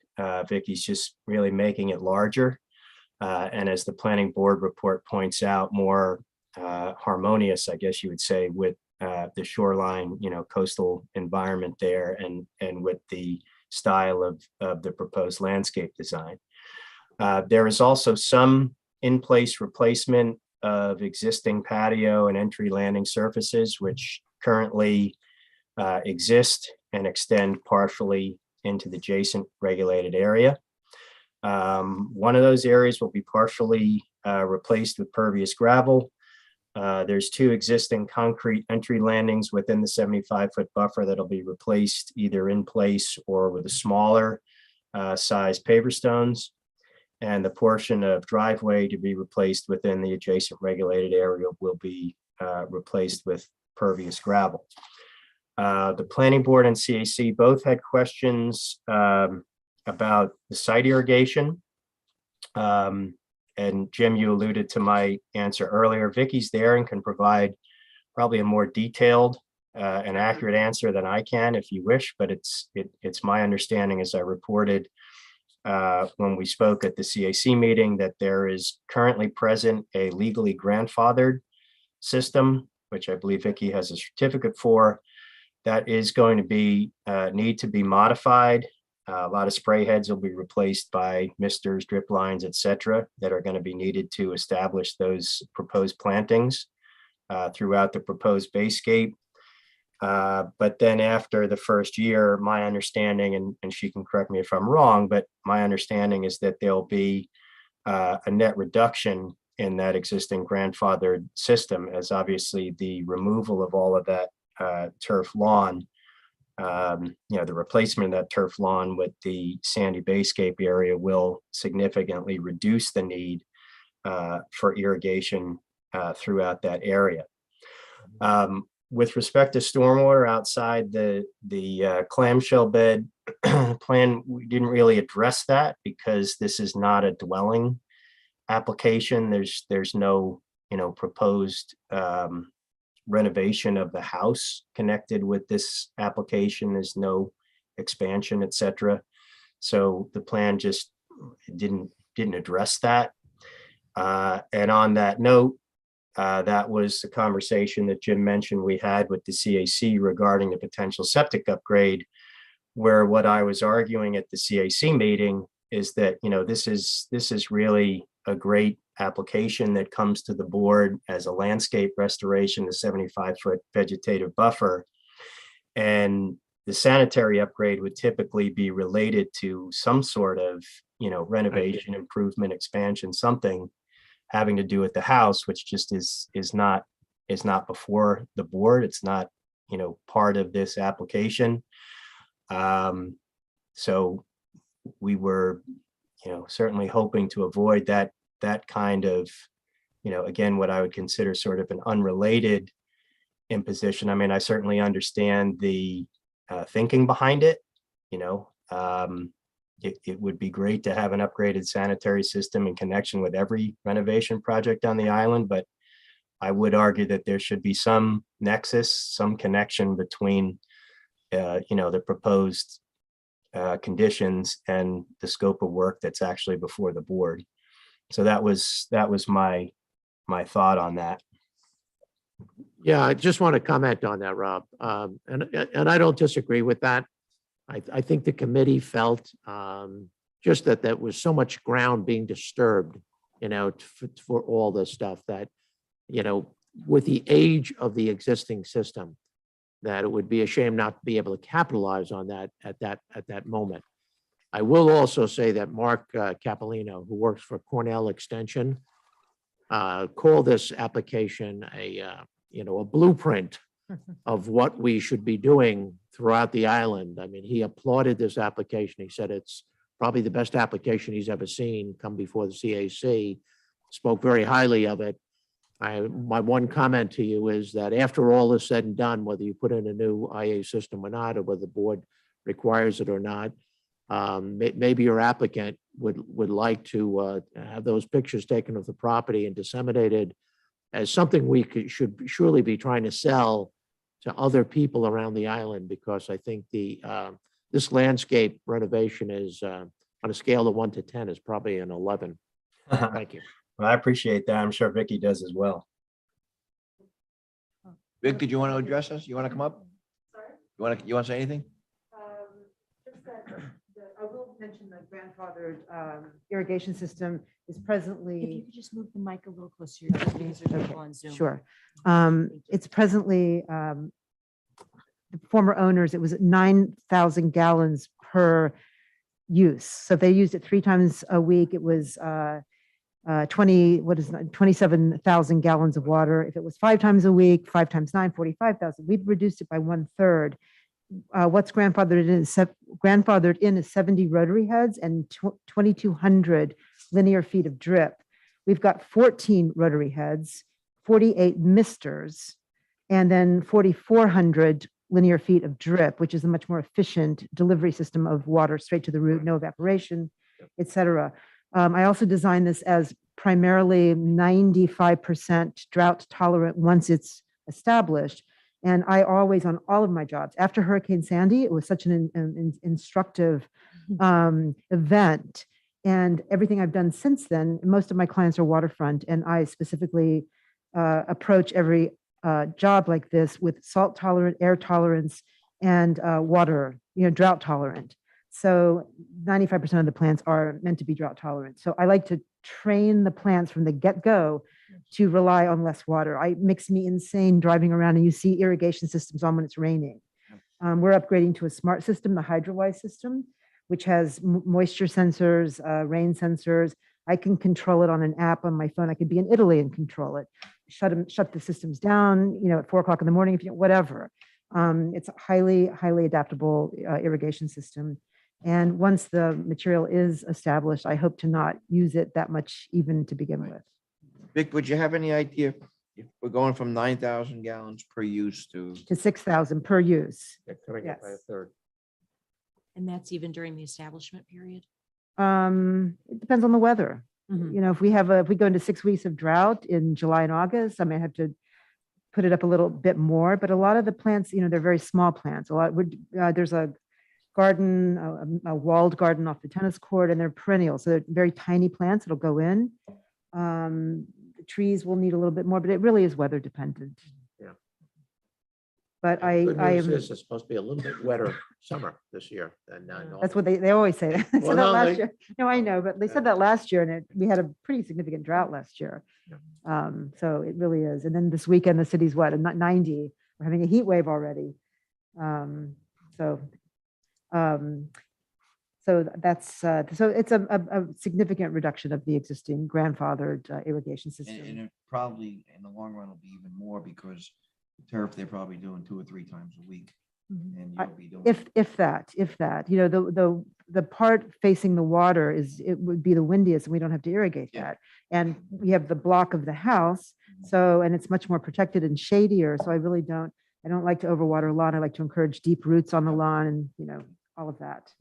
Vicky's just really making it larger. And as the planning board report points out, more harmonious, I guess you would say, with the shoreline, coastal environment there, and with the style of the proposed landscape design. There is also some in-place replacement of existing patio and entry landing surfaces, which currently exist and extend partially into the adjacent regulated area. One of those areas will be partially replaced with pervious gravel. There's 2 existing concrete entry landings within the 75-foot buffer that'll be replaced either in place or with a smaller size paver stones. And the portion of driveway to be replaced within the adjacent regulated area will be replaced with pervious gravel. The planning board and CAC both had questions about the site irrigation. And Jim, you alluded to my answer earlier. Vicky's there and can provide probably a more detailed and accurate answer than I can if you wish, but it's my understanding, as I reported when we spoke at the CAC meeting, that there is currently present a legally grandfathered system, which I believe Vicky has a certificate for, that is going to be need to be modified. A lot of spray heads will be replaced by misters, drip lines, etc., that are going to be needed to establish those proposed plantings throughout the proposed basescape. But then after the first year, my understanding, and she can correct me if I'm wrong, but my understanding is that there'll be a net reduction in that existing grandfathered system, as obviously the removal of all of that turf lawn, the replacement of that turf lawn with the sandy basescape area will significantly reduce the need for irrigation throughout that area. With respect to stormwater outside the clamshell bed plan, we didn't really address that because this is not a dwelling application. There's no proposed renovation of the house connected with this application. There's no expansion, etc. So the plan just didn't address that. And on that note, that was the conversation that Jim mentioned we had with the CAC regarding the potential septic upgrade, where what I was arguing at the CAC meeting is that, this is really a great application that comes to the board as a landscape restoration, the 75-foot vegetative buffer. And the sanitary upgrade would typically be related to some sort of, renovation, improvement, expansion, something having to do with the house, which just is not before the board. It's not, part of this application. So we were, certainly hoping to avoid that kind of, again, what I would consider sort of an unrelated imposition. I mean, I certainly understand the thinking behind it. It would be great to have an upgraded sanitary system in connection with every renovation project on the island, but I would argue that there should be some nexus, some connection between, the proposed conditions and the scope of work that's actually before the board. So that was my thought on that. Yeah, I just want to comment on that, Rob. And I don't disagree with that. I think the committee felt just that there was so much ground being disturbed, for all this stuff that, with the age of the existing system, that it would be a shame not to be able to capitalize on that at that moment. I will also say that Mark Capolino, who works for Cornell Extension, called this application a blueprint of what we should be doing throughout the island. I mean, he applauded this application. He said it's probably the best application he's ever seen come before the CAC, spoke very highly of it. My one comment to you is that after all is said and done, whether you put in a new IA system or not, or whether the board requires it or not, maybe your applicant would like to have those pictures taken of the property and disseminated as something we should surely be trying to sell to other people around the island, because I think this landscape renovation is on a scale of 1 to 10 is probably an 11. Thank you. Well, I appreciate that. I'm sure Vicky does as well. Vic, did you want to address us? You want to come up? You want to say anything? Just that I will mention the grandfathered irrigation system is If you presently, could just move the mic a little closer, because there's people on Zoom. sure. It's presently, the former owners, it was 9,000 gallons per use. So if they used it 3 times a week, it was 27,000 gallons of water. If it was 5 times a week, 5 times 9, 45,000. We've reduced it by 1/3. What's grandfathered in is 70 rotary heads and 2,200 linear feet of drip. We've got 14 rotary heads, 48 misters, and then 4,400 linear feet of drip, which is a much more efficient delivery system of water straight to the root, no evaporation, et cetera. I also designed this as primarily 95% drought tolerant once it's established. And I always, on all of my jobs, after Hurricane Sandy, it was such an instructive event. And everything I've done since then, most of my clients are waterfront, and I specifically approach every job like this with salt tolerant, air tolerance, and water, drought tolerant. So 95% of the plants are meant to be drought tolerant. So I like to train the plants from the get-go to rely on less water. It makes me insane driving around and you see irrigation systems on when it's raining. We're upgrading to a smart system, the HydroWise system, which has moisture sensors, rain sensors. I can control it on an app on my phone. I could be in Italy and control it. Shut the systems down, at 4 o'clock in the morning, whatever. It's a highly adaptable irrigation system. And once the material is established, I hope to not use it that much even to begin with. Vic, would you have any idea if we're going from 9,000 gallons per use to? To 6,000 per use. Cutting it by a Yes. third. And that's even during the establishment period? It depends on the weather. Mhm. If we go into 6 weeks of drought in July and August, I may have to put it up a little bit more, but a lot of the plants, they're very small plants. There's a garden, a walled garden off the tennis court, and they're perennial. So they're very tiny plants that'll go in. The trees will need a little bit more, but it really is weather dependent. Yeah. But Good I news am, is it's supposed to be a little bit wetter summer this year than normal. that's what they always say. They Well, said that no, last they- year. No, I know, but they said that last year, and we had a pretty significant drought last year. So it really is. And then this weekend, the city's what, 90? We're having a heat wave already. So that's, so it's a significant reduction of the existing grandfathered irrigation And system. it probably in the long run will be even more because the turf, they're probably doing 2 or 3 times a week. Mhm. And I- you'll be doing. If that, the part facing the water it would be the windiest and we don't have to irrigate Yeah. that. And we have the block of the house. So, and it's much more protected and shadier. So I don't like to overwater a lawn. I like to encourage deep roots on the lawn and, all of that.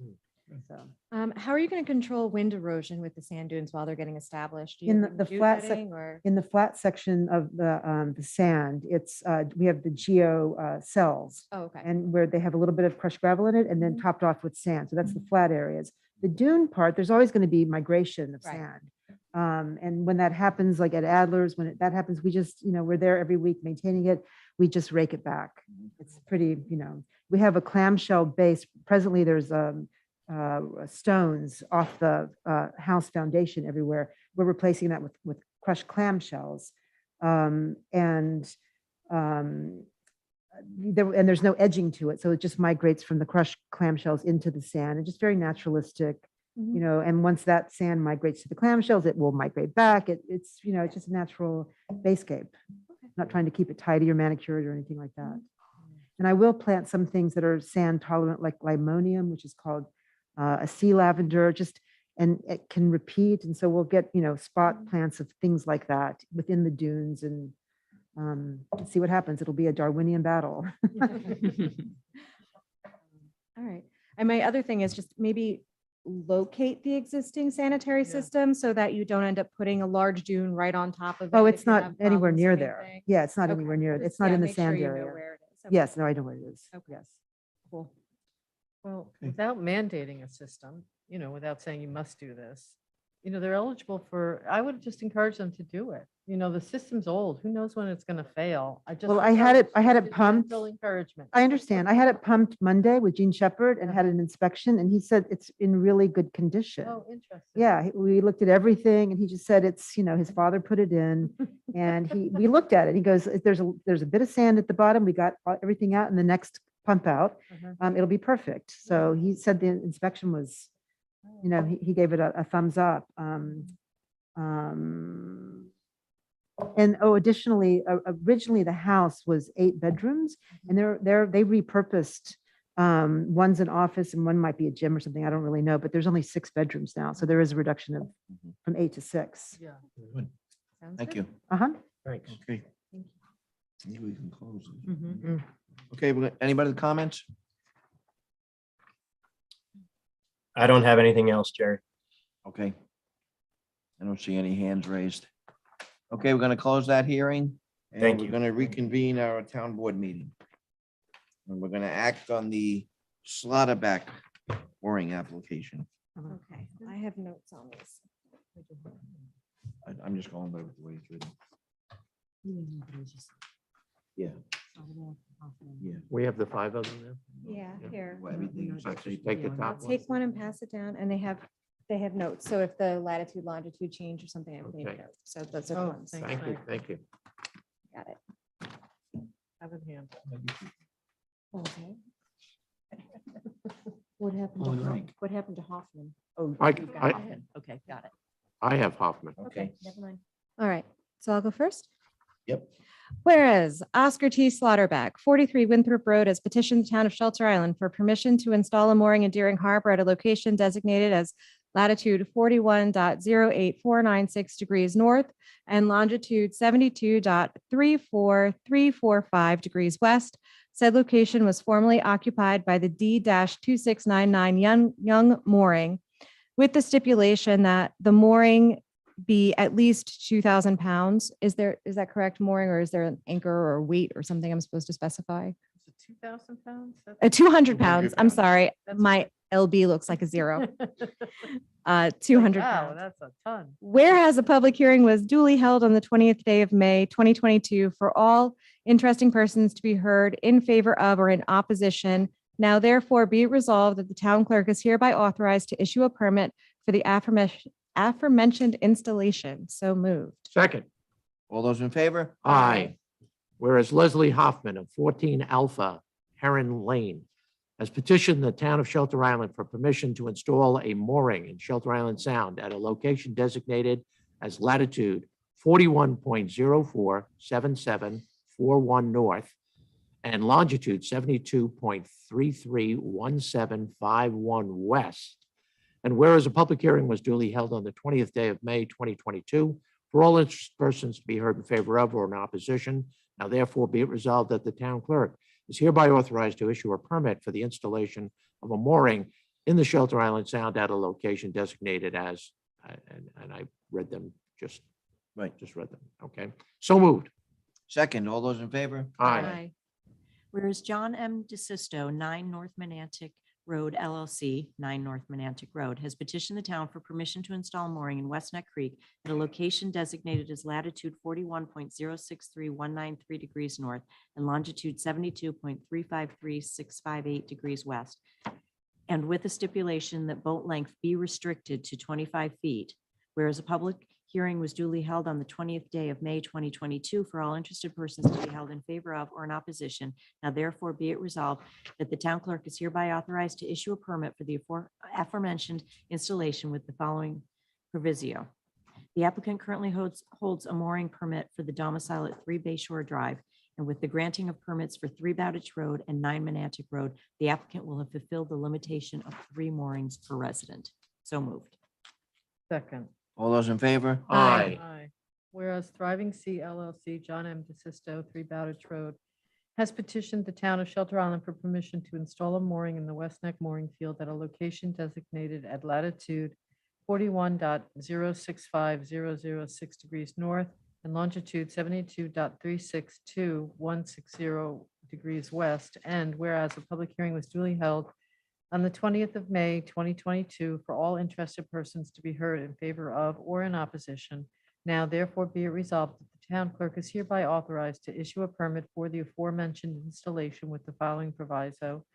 So How are you going to control wind erosion with the sand dunes while they're getting established? Do you In have the dew flat bedding or? in the flat section of the sand, we have the geo cells. Oh, okay. And where they have a little bit of crushed gravel in it and then Mhm. topped off with sand. So that's the flat areas. The dune part, there's always going to be migration of Right. sand. And when that happens, like at Adler's, that happens, we just, we're there every week maintaining it. We just rake it back. It's pretty, we have a clamshell base. Presently, there's stones off the house foundation everywhere. We're replacing that with crushed clamshells. There's no edging to it. So it just migrates from the crushed clamshells into the sand and just very naturalistic, and once that sand migrates to the clamshells, it will migrate back. It's just a natural basescape. Okay. not trying to keep it tidy or manicured or anything like that. And I will plant some things that are sand tolerant, like limonium, which is called a sea lavender, and it can repeat. And so we'll get, spot plants of things like that within the dunes and see what happens. It'll be a Darwinian battle. All right. And my other thing is just maybe locate the existing sanitary system so that you don't end up putting a large dune right on top of it. Oh, if it's you not have anywhere problems or near there. anything. Yeah, it's not Okay. anywhere near it. It's Just, not yeah, in the make sure sand you know area. where it is. Okay. Yes, no, I know where it is. Okay. Yes. Cool. Well, Okay. without mandating a system, without saying you must do this, they're eligible for, I would just encourage them to do it. The system's old. Who knows when it's going to fail? Well, I had it encourage pumped. gentle Encouragement. I understand. I had it pumped Monday with Gene Shepherd and had an inspection, and he said it's in really good condition. Oh, interesting. Yeah, we looked at everything, and he just said it's, his father put it in, and we looked at it. He goes, there's a bit of sand at the bottom. We got everything out in the next pump out. It'll be perfect. So he said the inspection was, he gave it a thumbs up. And additionally, originally the house was 8 bedrooms, and they repurposed, one's an office and one might be a gym or something. I don't really know, but there's only 6 bedrooms now. So there is a reduction of from 8 to 6. Yeah. Good. Sounds Thank good. you. Thanks. Okay. Maybe we can close it. Mhm. Okay, anybody with comments? I don't have anything else, Jerry. Okay. I don't see any hands raised. Okay, we're gonna close that hearing. And Thank we're you. gonna reconvene our town board meeting. And we're gonna act on the Slotterback mooring application. Okay, I have notes on this. I'm just going over the way through them. Yeah. Yeah. We have the 5 of them there. Yeah, here. Well, everything is actually- Take the I'll top one. take one and pass it down, and they have notes. So if the latitude, longitude change or something, I've made Okay. notes. So those are Oh, the ones. thanks. Thank you, thank you. Got it. Have it hand. Okay. What happened Oh, to right. What happened to Hoffman? Oh, I- you got I- it. Okay, got it. I have Hoffman. Okay. Never mind. All right, so I'll go first. Yep. Whereas Oscar T. Slaughterback, 43 Winthrop Road, has petitioned the town of Shelter Island for permission to install a mooring in Deering Harbor at a location designated as latitude 41.08496 degrees north and longitude 72.34345 degrees west. Said location was formerly occupied by the D-2699 Young Mooring, with the stipulation that the mooring be at least 2,000 pounds. Is that correct, mooring, or is there an anchor or weight or something I'm supposed to specify? Is it 2,000 pounds? 200 pounds. I'm pounds. sorry. That's My LB looks like a 0. 200 Wow, pounds. that's a ton. Whereas a public hearing was duly held on the 20th day of May, 2022, for all interesting persons to be heard in favor of or in opposition. Now therefore be it resolved that the town clerk is hereby authorized to issue a permit for the aforementioned installation. So moved. Second, All those in favor? aye. Whereas Leslie Hoffman of 14 Alpha Heron Lane has petitioned the town of Shelter Island for permission to install a mooring in Shelter Island Sound at a location designated as latitude 41.047741 north and longitude 72.331751 west. And whereas a public hearing was duly held on the 20th day of May, 2022, for all interested persons to be heard in favor of or in opposition, now therefore be it resolved that the town clerk is hereby authorized to issue a permit for the installation of a mooring in the Shelter Island Sound at a location designated as, and I read them, just read them, okay? So moved. Second, all those in favor? Aye. Whereas John M. DeSisto, 9 North Monantic Road LLC, 9 North Monantic Road, has petitioned the town for permission to install mooring in West Neck Creek at a location designated as latitude 41.063193 degrees north and longitude 72.353658 degrees west. And with a stipulation that boat length be restricted to 25 feet. Whereas a public hearing was duly held on the 20th day of May, 2022, for all interested persons to be held in favor of or in opposition. Now therefore be it resolved that the town clerk is hereby authorized to issue a permit for the aforementioned installation with the following proviso. The applicant currently holds a mooring permit for the domicile at 3 Bayshore Drive. And with the granting of permits for 3 Bowditch Road and 9 Monantic Road, the applicant will have fulfilled the limitation of 3 moorings per resident. So moved. Second. All those in favor? Aye. Aye. Whereas Thriving Sea LLC, John M. DeSisto, 3 Bowditch Road, has petitioned the town of Shelter Island for permission to install a mooring in the West Neck mooring field at a location designated at latitude 41.065006 degrees north and longitude 72.362160 degrees west. And whereas a public hearing was duly held on the 20th of May, 2022, for all interested persons to be heard in favor of or in opposition. Now therefore be it resolved that the town clerk is hereby authorized to issue a permit for the aforementioned installation with the following proviso.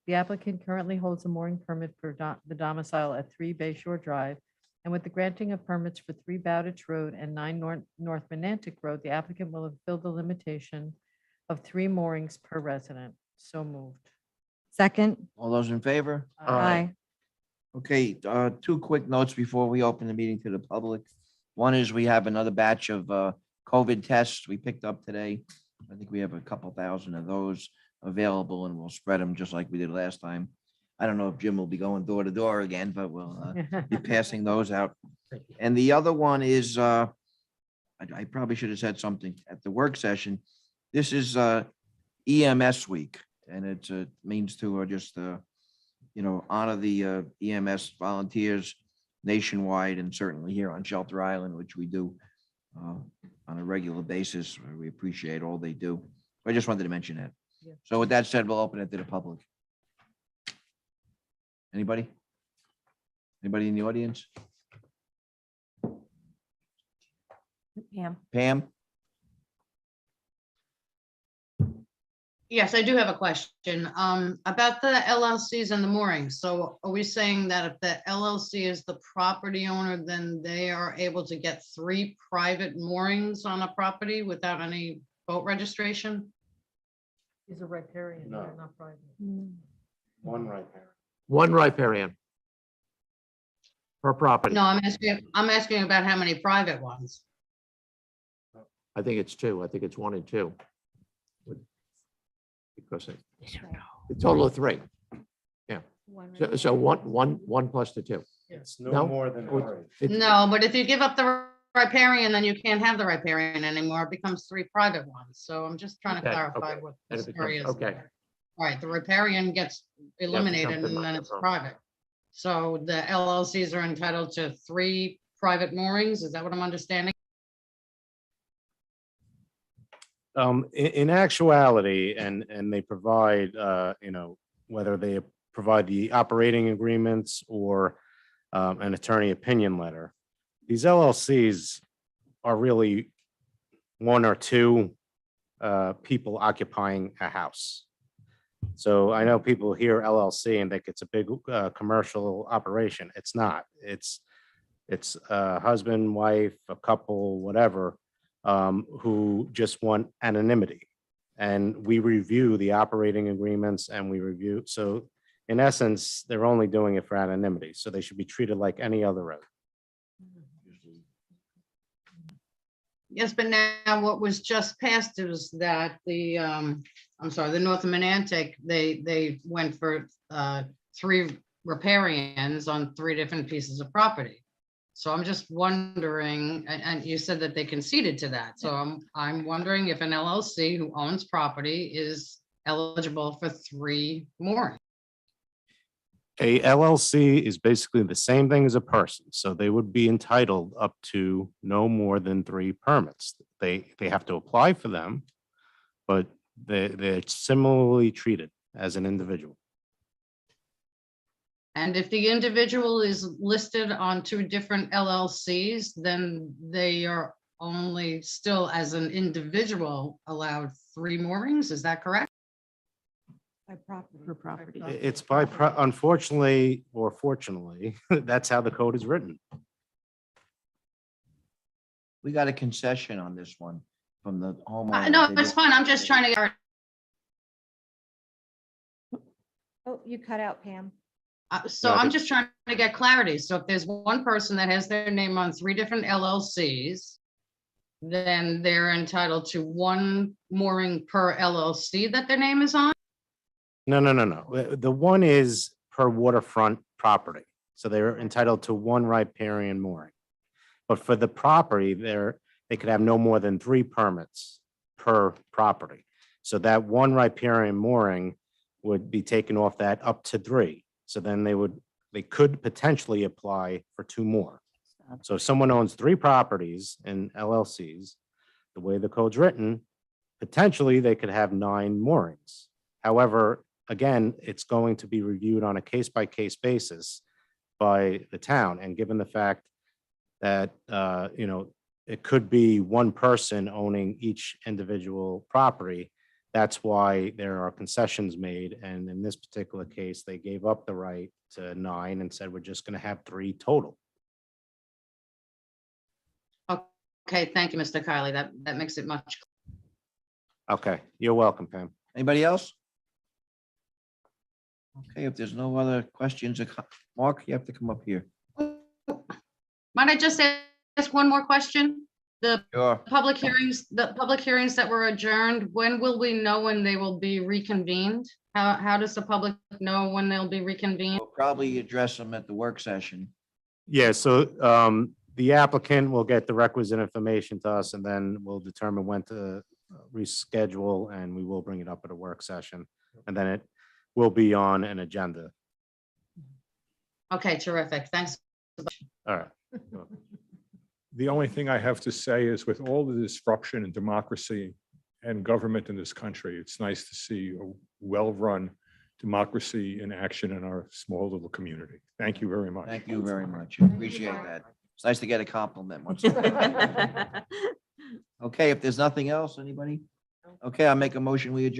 The applicant currently holds a mooring permit for the domicile at 3 Bayshore Drive. And with the granting of permits for 3 Bowditch Road and 9 North Monantic Road, the applicant will have filled the limitation of 3 moorings per resident. So moved. Second. All those in favor? Aye. Okay, two quick notes before we open the meeting to the public. One is we have another batch of COVID tests we picked up today. I think we have a couple thousand of those available and we'll spread them just like we did last time. I don't know if Jim will be going door to door again, but we'll be passing those out. Thank you. And the other one is, I probably should have said something at the work session. This is EMS week, and it means to just, honor the EMS volunteers nationwide and certainly here on Shelter Island, which we do on a regular basis. We appreciate all they do. I just wanted to mention that. Yeah. So with that said, we'll open it to the public. Anybody? Anybody in the audience? Pam? Pam? Yes, I do have a question about the LLCs and the moorings. So are we saying that if the LLC is the property owner, then they are able to get 3 private moorings on a property without any boat registration? These are riparian, No. they're not private. One right there. One riparian per property. No, I'm asking about how many private ones. I think it's 2. I think it's 1 and 2. Because the total of 3. So one plus the 2. It's No? no more than Oh, 3. No, but if you give up the riparian, then you can't have the riparian anymore. It becomes 3 private ones. So I'm just trying to Okay, clarify okay. what And the it story becomes- is. okay. there. Right, the riparian gets eliminated becomes and then the- it's private. So the LLCs are entitled to 3 private moorings. Is that what I'm understanding? In actuality, and they provide, whether they provide the operating agreements or an attorney opinion letter, these LLCs are really 1 or 2 people occupying a house. So I know people hear LLC and think it's a big commercial operation. It's not. It's a husband, wife, a couple, whatever, who just want anonymity. And we review the operating agreements and we review. So in essence, they're only doing it for anonymity. So they should be treated like any other road. Yes, but now what was just passed is that the North Monantic, they went for 3 riparians on 3 different pieces of property. So I'm just wondering, and you said that they conceded to that. So I'm wondering if an LLC who owns property is eligible for 3 moorings. A LLC is basically the same thing as a person, so they would be entitled up to no more than 3 permits. They have to apply for them, but they're similarly treated as an individual. And if the individual is listed on 2 different LLCs, then they are only still as an individual allowed 3 moorings. Is that correct? By property. Per property. It's unfortunately or fortunately, that's how the code is written. We got a concession on this one from the homeowner. No, They it's just- fine. I'm just trying to. Oh, you cut out, Pam. So No, I I'm think- just trying to get clarity. So if there's one person that has their name on 3 different LLCs, then they're entitled to 1 mooring per LLC that their name is on? No. The one is per waterfront property. So they're entitled to 1 riparian mooring. But for the property, they could have no more than 3 permits per property. So that 1 riparian mooring would be taken off that up to 3. So then they could potentially apply for 2 more. So if someone owns 3 properties in LLCs, the way the code's written, potentially they could have 9 moorings. However, again, it's going to be reviewed on a case-by-case basis by the town. And given the fact that, it could be 1 person owning each individual property, that's why there are concessions made. And in this particular case, they gave up the right to 9 and said, we're just going to have 3 total. Okay, thank you, Mr. Kylie. That makes it much. Okay, you're welcome, Pam. Anybody else? Okay, if there's no other questions, Mark, you have to come up here. Might I just ask one more question? The Sure. public hearings that were adjourned, when will we know when they will be reconvened? How does the public know when they'll be reconvened? We'll probably address them at the work session. Yeah, so the applicant will get the requisite information to us, and then we'll determine when to reschedule, and we will bring it up at a work session. And then it will be on an agenda. Okay, terrific. Thanks. All right. The only thing I have to say is with all the disruption in democracy and government in this country, it's nice to see a well-run democracy in action in our small little community. Thank you very much. Thank you very much. I appreciate that. It's nice to get a compliment once in a while. Okay, if there's nothing else, anybody? Okay, I'll make a motion, we adjourn.